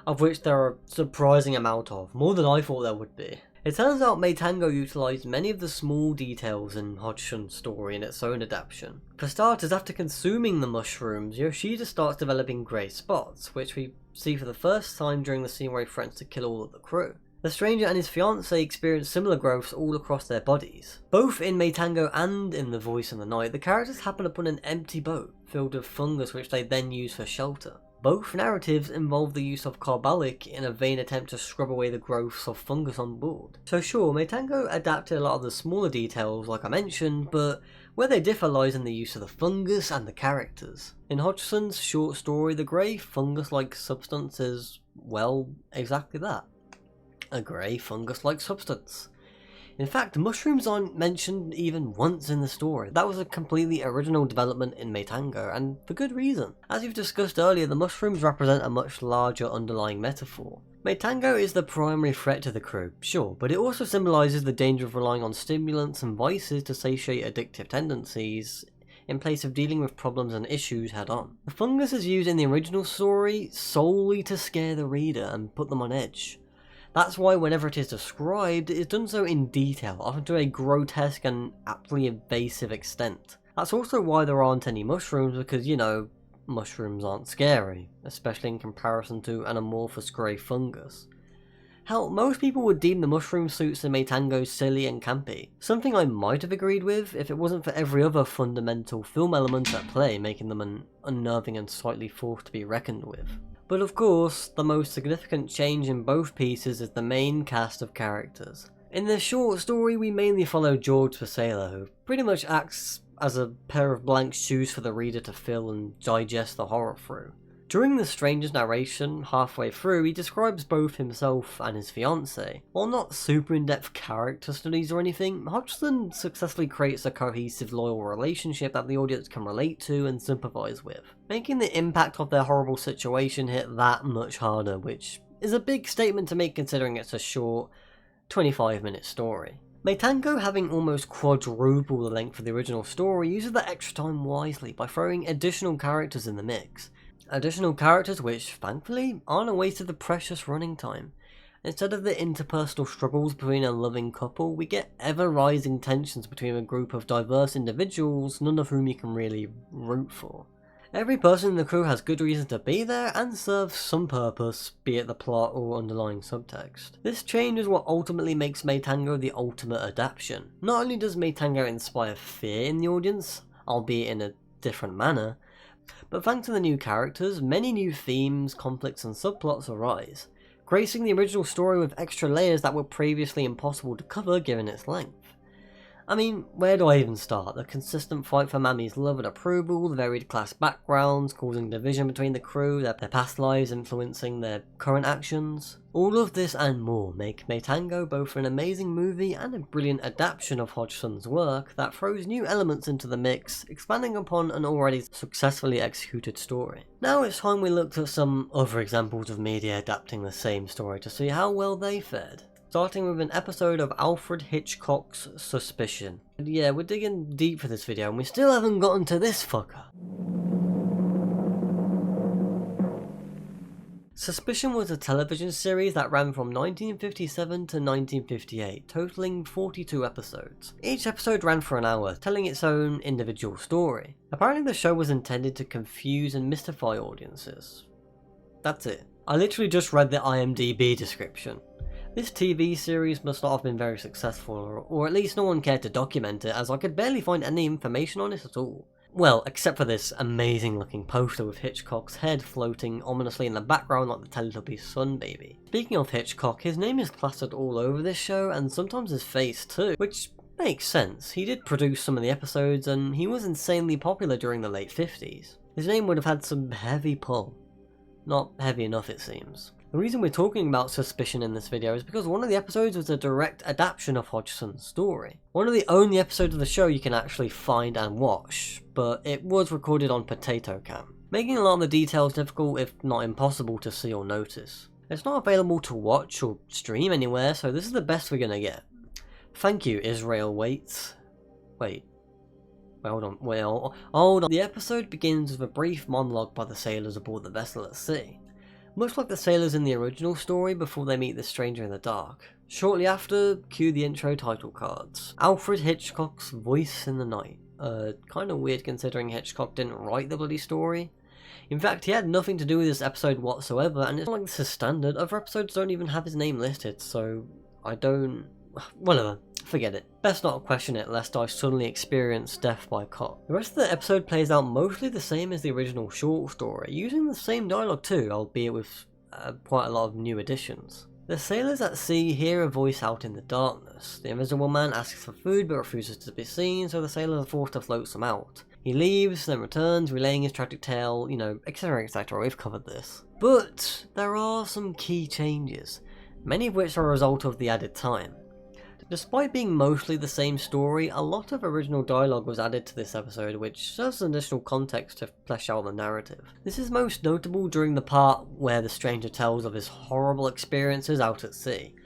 of which there are a surprising amount of, more than I thought there would be. It turns out Matango utilised many of the small details in Hodgson's story in its own adaptation. For starters, after consuming the mushrooms, Yoshida starts developing grey spots, which we see for the first time during the scene where he threatens to kill all of the crew. The stranger and his fiancée experience similar growths all across their bodies. Both in Matango and in The Voice in the Night, the characters happen upon an empty boat filled with fungus which they then use for shelter. Both narratives involve the use of carbolic in a vain attempt to scrub away the growths of fungus on board. So sure, Matango adapted a lot of the smaller details like I mentioned, but where they differ lies in the use of the fungus and the characters. In Hodgson's short story, the grey fungus-like substance is, well, exactly that. A grey fungus-like substance. In fact, mushrooms aren't mentioned even once in the story. That was a completely original development in Matango, and for good reason. As you've discussed earlier, the mushrooms represent a much larger underlying metaphor. Matango is the primary threat to the crew, sure, but it also symbolises the danger of relying on stimulants and vices to satiate addictive tendencies, in place of dealing with problems and issues head on. The fungus is used in the original story solely to scare the reader and put them on edge. That's why whenever it is described, it is done so in detail, often to a grotesque and aptly evasive extent. That's also why there aren't any mushrooms, because, you know, mushrooms aren't scary, especially in comparison to an amorphous grey fungus. Hell, most people would deem the mushroom suits in Matango silly and campy, something I might have agreed with if it wasn't for every other fundamental film element at play, making them an unnerving and slightly force to be reckoned with. But of course, the most significant change in both pieces is the main cast of characters. In the short story, we mainly follow George the sailor, who pretty much acts as a pair of blank shoes for the reader to fill and digest the horror through. During the stranger's narration, halfway through, he describes both himself and his fiancée. While not super in-depth character studies or anything, Hodgson successfully creates a cohesive, loyal relationship that the audience can relate to and sympathise with, making the impact of their horrible situation hit that much harder, which is a big statement to make considering it's a short, 25-minute story. Matango, having almost quadruple the length of the original story, uses that extra time wisely by throwing additional characters in the mix. Additional characters which, thankfully, aren't a waste of the precious running time. Instead of the interpersonal struggles between a loving couple, we get ever-rising tensions between a group of diverse individuals, none of whom you can really root for. Every person in the crew has good reason to be there and serves some purpose, be it the plot or underlying subtext. This change is what ultimately makes Matango the ultimate adaptation. Not only does Matango inspire fear in the audience, albeit in a different manner, but thanks to the new characters, many new themes, conflicts and subplots arise, gracing the original story with extra layers that were previously impossible to cover given its length. I mean, where do I even start? The consistent fight for Mami's love and approval, the varied class backgrounds causing division between the crew, their past lives influencing their current actions. All of this and more make Matango both an amazing movie and a brilliant adaptation of Hodgson's work that throws new elements into the mix, expanding upon an already successfully executed story. Now it's time we looked at some other examples of media adapting the same story to see how well they fared. Starting with an episode of Alfred Hitchcock's Suspicion. And yeah, we're digging deep for this video and we still haven't gotten to this fucker. Suspicion was a television series that ran from 1957 to 1958, totaling 42 episodes. Each episode ran for an hour, telling its own individual story. Apparently the show was intended to confuse and mystify audiences. That's it. I literally just read the IMDb description. This TV series must not have been very successful, or at least no one cared to document it, as I could barely find any information on it at all. Well, except for this amazing looking poster with Hitchcock's head floating ominously in the background like the Teletubbies' sun baby. Speaking of Hitchcock, his name is plastered all over this show, and sometimes his face too, which makes sense. He did produce some of the episodes, and he was insanely popular during the late 50s. His name would have had some heavy pull. Not heavy enough, it seems. The reason we're talking about Suspicion in this video is because one of the episodes was a direct adaptation of Hodgson's story. One of the only episodes of the show you can actually find and watch, but it was recorded on Potato Cam, making a lot of the details difficult if not impossible to see or notice. It's not available to watch or stream anywhere, so this is the best we're gonna get. Thank you, Israel Waits. Wait, hold on. The episode begins with a brief monologue by the sailors aboard the vessel at sea. Much like the sailors in the original story before they meet the stranger in the dark. Shortly after, cue the intro title cards. Alfred Hitchcock's Voice in the Night. Kinda weird considering Hitchcock didn't write the bloody story. In fact, he had nothing to do with this episode whatsoever, and it's not like this is standard. Other episodes don't even have his name listed, so whatever, forget it. Best not question it lest I suddenly experience death by cop. The rest of the episode plays out mostly the same as the original short story, using the same dialogue too, albeit with quite a lot of new additions. The sailors at sea hear a voice out in the darkness. The invisible man asks for food but refuses to be seen, so the sailors are forced to float some out. He leaves, then returns, relaying his tragic tale, etc, etc, we've covered this. But there are some key changes, many of which are a result of the added time. Despite being mostly the same story, a lot of original dialogue was added to this episode, which serves as additional context to flesh out the narrative. This is most notable during the part where the stranger tells of his horrible experiences out at sea.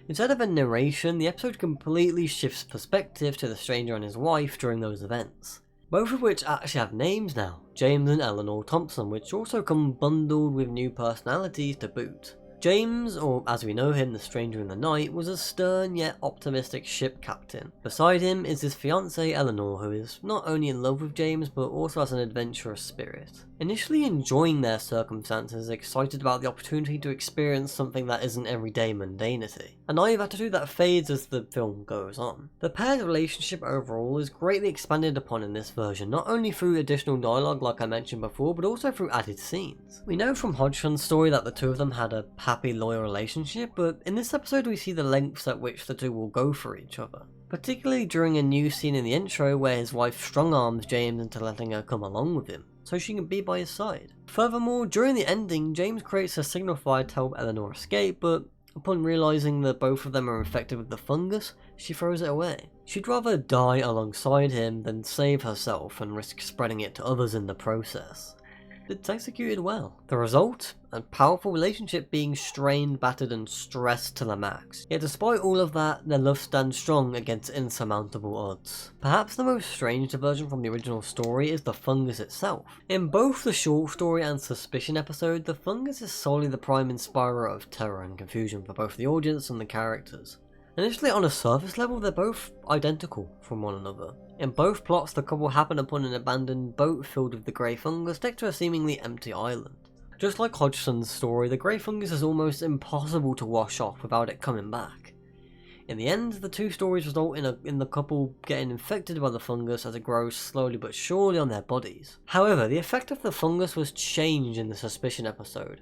Instead of a narration, the episode completely shifts perspective to the stranger and his wife during those events. Both of which actually have names now, James and Eleanor Thompson, which also come bundled with new personalities to boot. James, or as we know him, the stranger in the night, was a stern yet optimistic ship captain. Beside him is his fiancée Eleanor, who is not only in love with James but also has an adventurous spirit. Initially enjoying their circumstances, excited about the opportunity to experience something that isn't everyday mundanity. A naive attitude that fades as the film goes on. The pair's relationship overall is greatly expanded upon in this version, not only through additional dialogue like I mentioned before, but also through added scenes. We know from Hodgson's story that the two of them had a happy, loyal relationship, but in this episode we see the lengths at which the two will go for each other. Particularly during a new scene in the intro where his wife strong-arms James into letting her come along with him, so she can be by his side. Furthermore, during the ending, James creates a signal fire to help Eleanor escape, but upon realising that both of them are infected with the fungus, she throws it away. She'd rather die alongside him than save herself and risk spreading it to others in the process. It's executed well. The result? A powerful relationship being strained, battered and stressed to the max. Yet despite all of that, their love stands strong against insurmountable odds. Perhaps the most strange diversion from the original story is the fungus itself. In both the short story and suspicion episode, the fungus is solely the prime inspirer of terror and confusion for both the audience and the characters. Initially on a surface level, they're both identical from one another. In both plots, the couple happen upon an abandoned boat filled with the grey fungus next to a seemingly empty island. Just like Hodgson's story, the grey fungus is almost impossible to wash off without it coming back. In the end, the two stories result in the couple getting infected by the fungus as it grows slowly but surely on their bodies. However, the effect of the fungus was changed in the suspicion episode.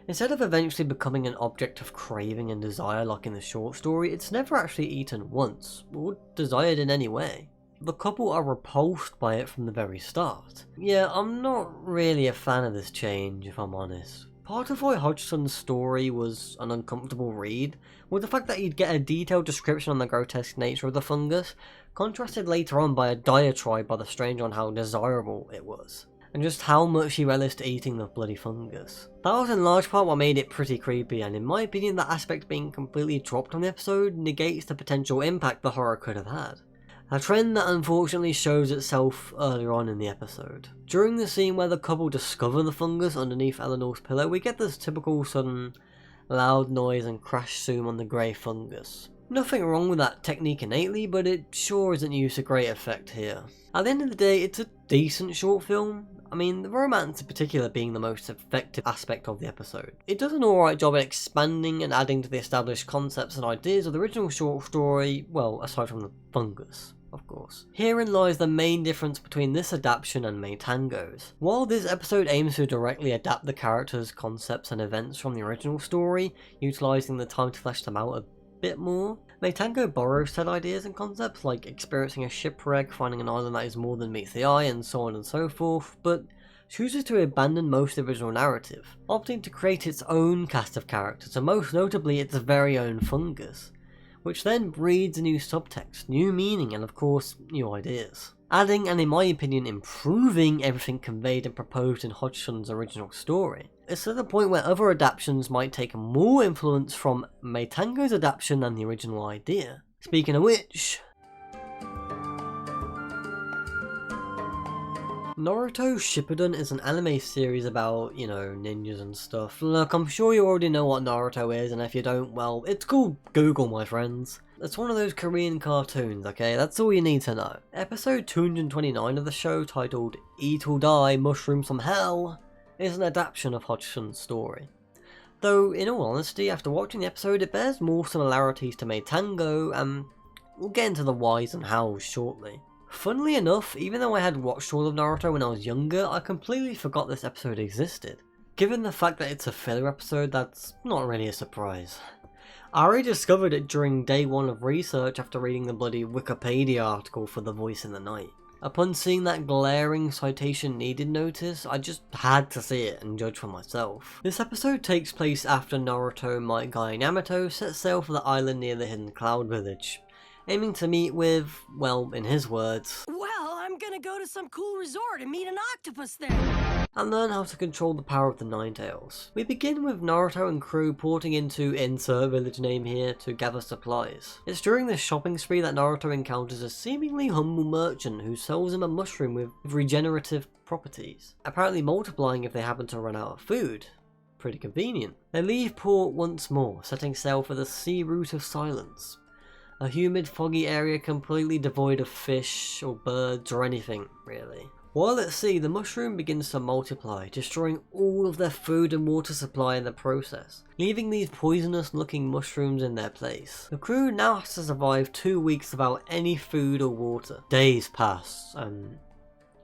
Instead of eventually becoming an object of craving and desire like in the short story, it's never actually eaten once, or desired in any way. The couple are repulsed by it from the very start. Yeah, I'm not really a fan of this change, if I'm honest. Part of why Hodgson's story was an uncomfortable read was the fact that you'd get a detailed description on the grotesque nature of the fungus, contrasted later on by a diatribe by the stranger on how desirable it was, and just how much he relished eating the bloody fungus. That was in large part what made it pretty creepy, and in my opinion that aspect being completely dropped from the episode negates the potential impact the horror could have had. A trend that unfortunately shows itself earlier on in the episode. During the scene where the couple discover the fungus underneath Eleanor's pillow, we get this typical sudden loud noise and crash zoom on the grey fungus. Nothing wrong with that technique innately, but it sure isn't used to great effect here. At the end of the day, it's a decent short film. I mean, the romance in particular being the most effective aspect of the episode. It does an alright job at expanding and adding to the established concepts and ideas of the original short story, well, aside from the fungus, of course. Herein lies the main difference between this adaptation and Matango's. While this episode aims to directly adapt the characters, concepts and events from the original story, utilising the time to flesh them out a bit more, Matango borrows said ideas and concepts like experiencing a shipwreck, finding an island that is more than meets the eye, and so on and so forth, but chooses to abandon most of the original narrative, opting to create its own cast of characters, and most notably its very own fungus, which then breeds a new subtext, new meaning, and of course, new ideas. Adding, and in my opinion improving, everything conveyed and proposed in Hodgson's original story. It's to the point where other adaptations might take more influence from Matango's adaptation than the original idea. Speaking of which, Naruto Shippuden is an anime series about, ninjas and stuff. Look, I'm sure you already know what Naruto is, and if you don't, well, it's called Google, my friends. It's one of those Korean cartoons, okay? That's all you need to know. Episode 229 of the show, titled Eat or Die, Mushrooms from Hell, is an adaptation of Hodgson's story. Though, in all honesty, after watching the episode, it bears more similarities to Matango, and we'll get into the whys and hows shortly. Funnily enough, even though I had watched all of Naruto when I was younger, I completely forgot this episode existed. Given the fact that it's a filler episode, that's not really a surprise. I already discovered it during day one of research after reading the bloody Wikipedia article for The Voice in the Night. Upon seeing that glaring citation needed notice, I just had to see it and judge for myself. This episode takes place after Naruto, Might Guy, and Yamato set sail for the island near the hidden cloud village, aiming to meet with, well, in his words, "Well, I'm gonna go to some cool resort and meet an octopus there," and learn how to control the power of the Nine Tails. We begin with Naruto and crew porting into insert village name here to gather supplies. It's during this shopping spree that Naruto encounters a seemingly humble merchant who sells him a mushroom with regenerative properties, apparently multiplying if they happen to run out of food. Pretty convenient. They leave port once more, setting sail for the Sea Route of Silence, a humid, foggy area completely devoid of fish or birds or anything, really. While at sea, the mushroom begins to multiply, destroying all of their food and water supply in the process, leaving these poisonous looking mushrooms in their place. The crew now has to survive 2 weeks without any food or water. Days pass, and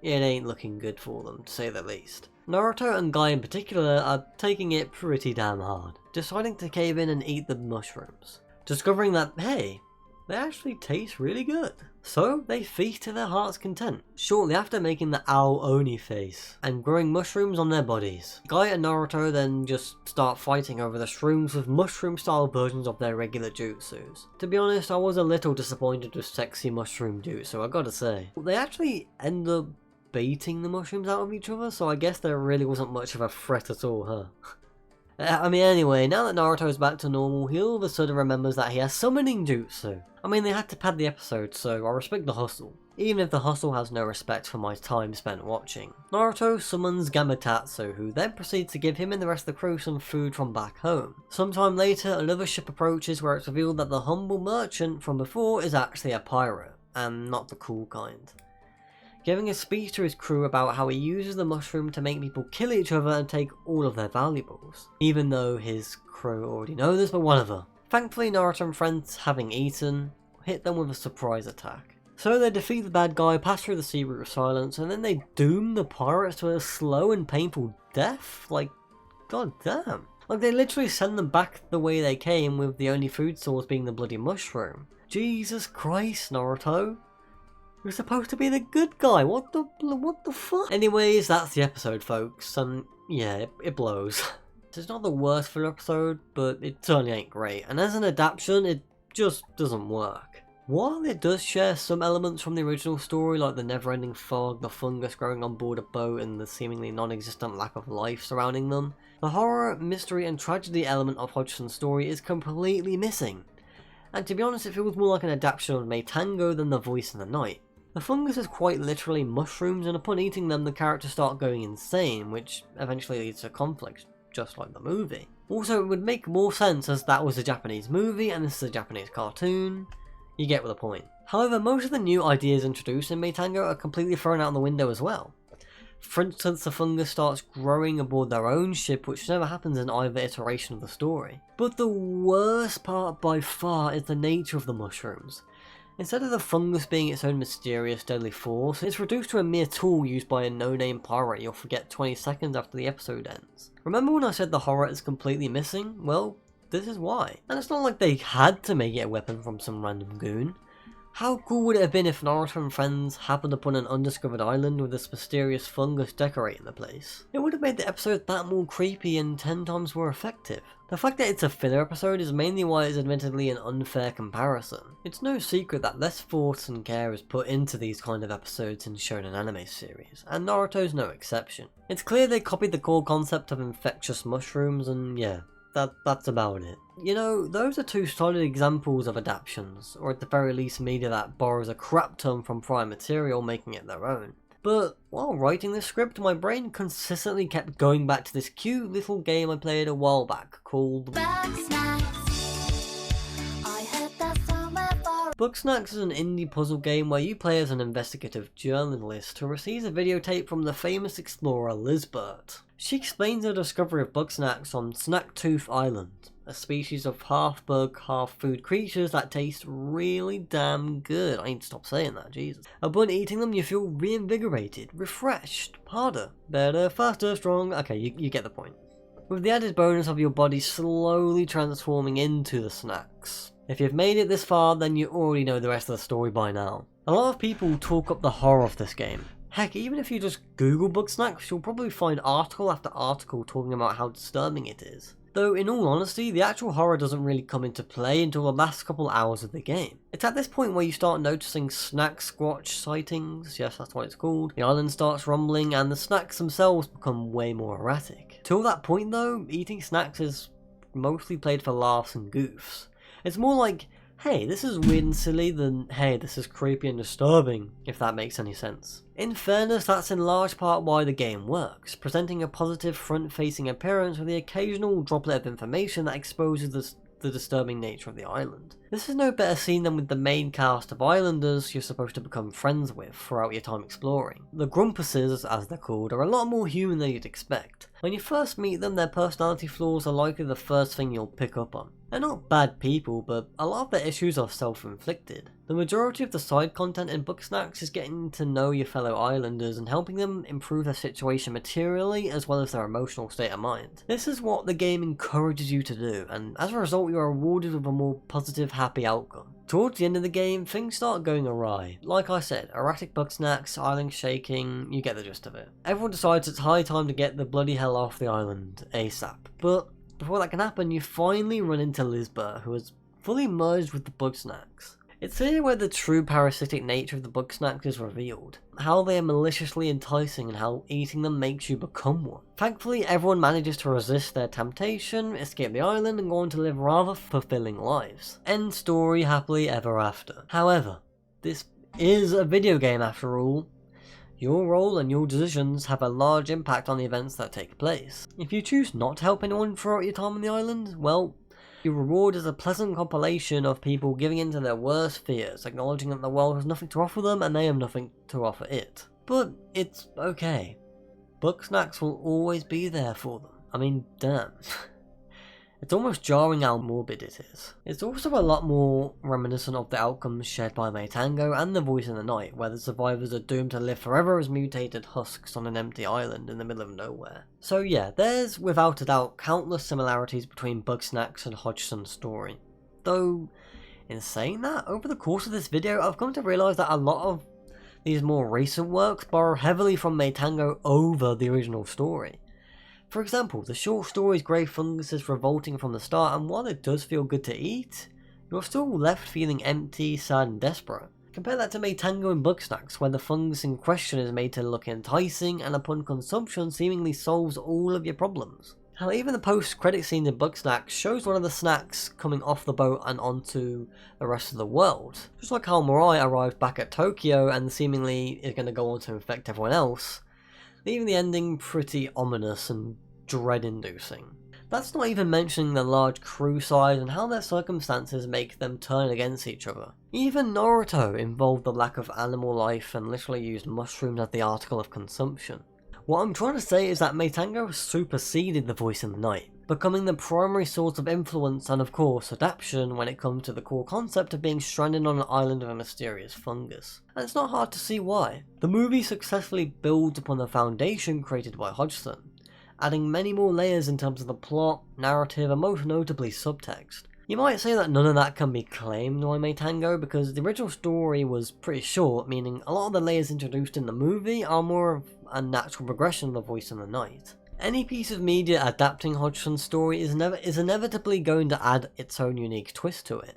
it ain't looking good for them, to say the least. Naruto and Guy in particular are taking it pretty damn hard, deciding to cave in and eat the mushrooms, discovering that, hey, they actually taste really good. So they feast to their heart's content, shortly after making the Ao Oni face and growing mushrooms on their bodies. Guy and Naruto then just start fighting over the shrooms with mushroom style versions of their regular jutsus. To be honest, I was a little disappointed with sexy mushroom jutsu, I gotta say. They actually end up baiting the mushrooms out of each other, so I guess there really wasn't much of a threat at all, huh? I mean, anyway, now that Naruto is back to normal, he all of a sudden remembers that he has summoning jutsu. I mean, they had to pad the episode, so I respect the hustle, even if the hustle has no respect for my time spent watching. Naruto summons Gamutatsu, who then proceeds to give him and the rest of the crew some food from back home. Sometime later, another ship approaches where it's revealed that the humble merchant from before is actually a pirate, and not the cool kind, giving a speech to his crew about how he uses the mushroom to make people kill each other and take all of their valuables, even though his crew already know this, but whatever. Thankfully, Naruto and friends, having eaten, hit them with a surprise attack. So they defeat the bad guy, pass through the Sea Route of Silence, and then they doom the pirates to a slow and painful death? Like, god damn. Like, they literally send them back the way they came, with the only food source being the bloody mushroom. Jesus Christ, Naruto. You're supposed to be the good guy, what the fuck? Anyways, that's the episode, folks, and yeah, it blows. It's not the worst filler episode, but it certainly ain't great, and as an adaptation, it just doesn't work. While it does share some elements from the original story, like the never-ending fog, the fungus growing on board a boat, and the seemingly non-existent lack of life surrounding them, the horror, mystery, and tragedy element of Hodgson's story is completely missing. And to be honest, it feels more like an adaptation of Matango than The Voice in the Night. The fungus is quite literally mushrooms, and upon eating them the characters start going insane, which eventually leads to conflict, just like the movie. Also, it would make more sense as that was a Japanese movie and this is a Japanese cartoon. You get the point. However, most of the new ideas introduced in Matango are completely thrown out the window as well. For instance, the fungus starts growing aboard their own ship, which never happens in either iteration of the story. But the worst part by far is the nature of the mushrooms. Instead of the fungus being its own mysterious, deadly force, it's reduced to a mere tool used by a no-name pirate you'll forget 20 seconds after the episode ends. Remember when I said the horror is completely missing? Well, this is why. And it's not like they had to make it a weapon from some random goon. How cool would it have been if Naruto and friends happened upon an undiscovered island with this mysterious fungus decorating the place? It would have made the episode that more creepy and 10 times more effective. The fact that it's a filler episode is mainly why it's admittedly an unfair comparison. It's no secret that less thought and care is put into these kind of episodes in shonen anime series, and Naruto's no exception. It's clear they copied the core concept of infectious mushrooms, and yeah, that's about it. You know, those are two solid examples of adaptions, or at the very least media that borrows a crap ton from prior material, making it their own. But while writing this script, my brain consistently kept going back to this cute little game I played a while back called Bugsnax. Bugsnax is an indie puzzle game where you play as an investigative journalist who receives a videotape from the famous explorer Lizbert. She explains her discovery of Bugsnax on Snacktooth Island, a species of half-bug, half-food creatures that taste really damn good. I need to stop saying that, Jesus. Upon eating them, you feel reinvigorated, refreshed, harder, better, faster, strong. Okay, you get the point. With the added bonus of your body slowly transforming into the snacks. If you've made it this far, then you already know the rest of the story by now. A lot of people talk up the horror of this game. Heck, even if you just Google Bugsnax, you'll probably find article after article talking about how disturbing it is. Though in all honesty, the actual horror doesn't really come into play until the last couple hours of the game. It's at this point where you start noticing snack squatch sightings, yes that's what it's called, the island starts rumbling and the snacks themselves become way more erratic. Till that point though, eating snacks is mostly played for laughs and goofs. It's more like, hey, this is weird and silly than, hey, this is creepy and disturbing, if that makes any sense. In fairness, that's in large part why the game works, presenting a positive front-facing appearance with the occasional droplet of information that exposes the disturbing nature of the island. This is no better seen than with the main cast of islanders you're supposed to become friends with throughout your time exploring. The Grumpuses, as they're called, are a lot more human than you'd expect. When you first meet them, their personality flaws are likely the first thing you'll pick up on. They're not bad people, but a lot of their issues are self-inflicted. The majority of the side content in Bugsnax is getting to know your fellow islanders and helping them improve their situation materially as well as their emotional state of mind. This is what the game encourages you to do, and as a result you are rewarded with a more positive, happy outcome. Towards the end of the game, things start going awry. Like I said, erratic Bugsnax, island shaking, you get the gist of it. Everyone decides it's high time to get the bloody hell off the island ASAP, but before that can happen, you finally run into Lisbeth, who has fully merged with the Bugsnax. It's here where the true parasitic nature of the Bugsnax is revealed, how they are maliciously enticing and how eating them makes you become one. Thankfully, everyone manages to resist their temptation, escape the island, and go on to live rather fulfilling lives. End story, happily ever after. However, this is a video game after all. Your role and your decisions have a large impact on the events that take place. If you choose not to help anyone throughout your time on the island, well, your reward is a pleasant compilation of people giving in to their worst fears, acknowledging that the world has nothing to offer them and they have nothing to offer it. But it's okay. Bugsnax will always be there for them. I mean, damn. It's almost jarring how morbid it is. It's also a lot more reminiscent of the outcomes shared by Matango and The Voice in the Night, where the survivors are doomed to live forever as mutated husks on an empty island in the middle of nowhere. So yeah, there's without a doubt countless similarities between Bugsnax and Hodgson's story. Though, in saying that, over the course of this video I've come to realise that a lot of these more recent works borrow heavily from Matango over the original story. For example, the short story's grey fungus is revolting from the start, and while it does feel good to eat, you're still left feeling empty, sad and desperate. Compare that to Matango and Bugsnax, where the fungus in question is made to look enticing and upon consumption seemingly solves all of your problems. Hell, even the post-credit scene in Bugsnax shows one of the snacks coming off the boat and onto the rest of the world. Just like how Mirai arrived back at Tokyo and seemingly is going to go on to infect everyone else, leaving the ending pretty ominous and dread-inducing. That's not even mentioning the large crew size and how their circumstances make them turn against each other. Even Naruto involved the lack of animal life and literally used mushrooms as the article of consumption. What I'm trying to say is that Matango superseded The Voice in the Night, becoming the primary source of influence and of course adaptation when it comes to the core concept of being stranded on an island of a mysterious fungus. And it's not hard to see why. The movie successfully builds upon the foundation created by Hodgson, adding many more layers in terms of the plot, narrative and most notably subtext. You might say that none of that can be claimed by Matango because the original story was pretty short, meaning a lot of the layers introduced in the movie are more of a natural progression of The Voice in the Night. Any piece of media adapting Hodgson's story is inevitably going to add its own unique twist to it.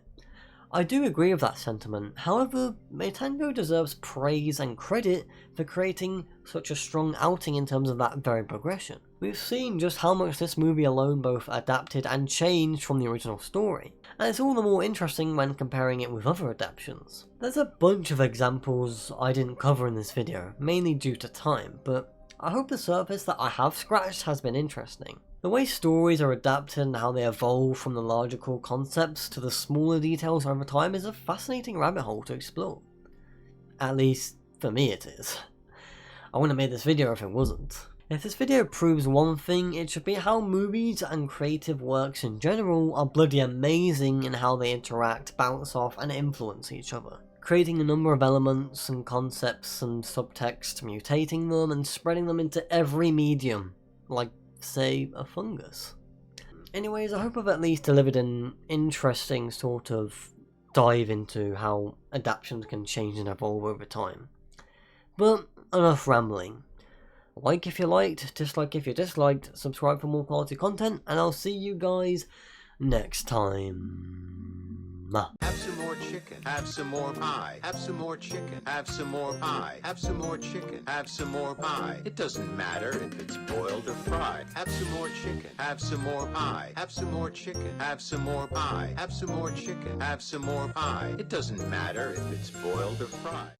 I do agree with that sentiment, however, Matango deserves praise and credit for creating such a strong outing in terms of that very progression. We've seen just how much this movie alone both adapted and changed from the original story, and it's all the more interesting when comparing it with other adaptions. There's a bunch of examples I didn't cover in this video, mainly due to time, but I hope the surface that I have scratched has been interesting. The way stories are adapted and how they evolve from the larger core concepts to the smaller details over time is a fascinating rabbit hole to explore. At least, for me it is. I wouldn't have made this video if it wasn't. If this video proves one thing, it should be how movies and creative works in general are bloody amazing in how they interact, bounce off and influence each other, creating a number of elements and concepts and subtext, mutating them and spreading them into every medium, like say a fungus. Anyways, I hope I've at least delivered an interesting sort of dive into how adaptions can change and evolve over time. But enough rambling. Like if you liked, dislike if you disliked, subscribe for more quality content, and I'll see you guys next time. Have some more chicken, have some more pie, have some more chicken, have some more pie, have some more chicken, have some more pie. It doesn't matter if it's boiled or fried. Have some more chicken, have some more pie, have some more chicken, have some more pie, have some more chicken, have some more pie. It doesn't matter if it's boiled or fried.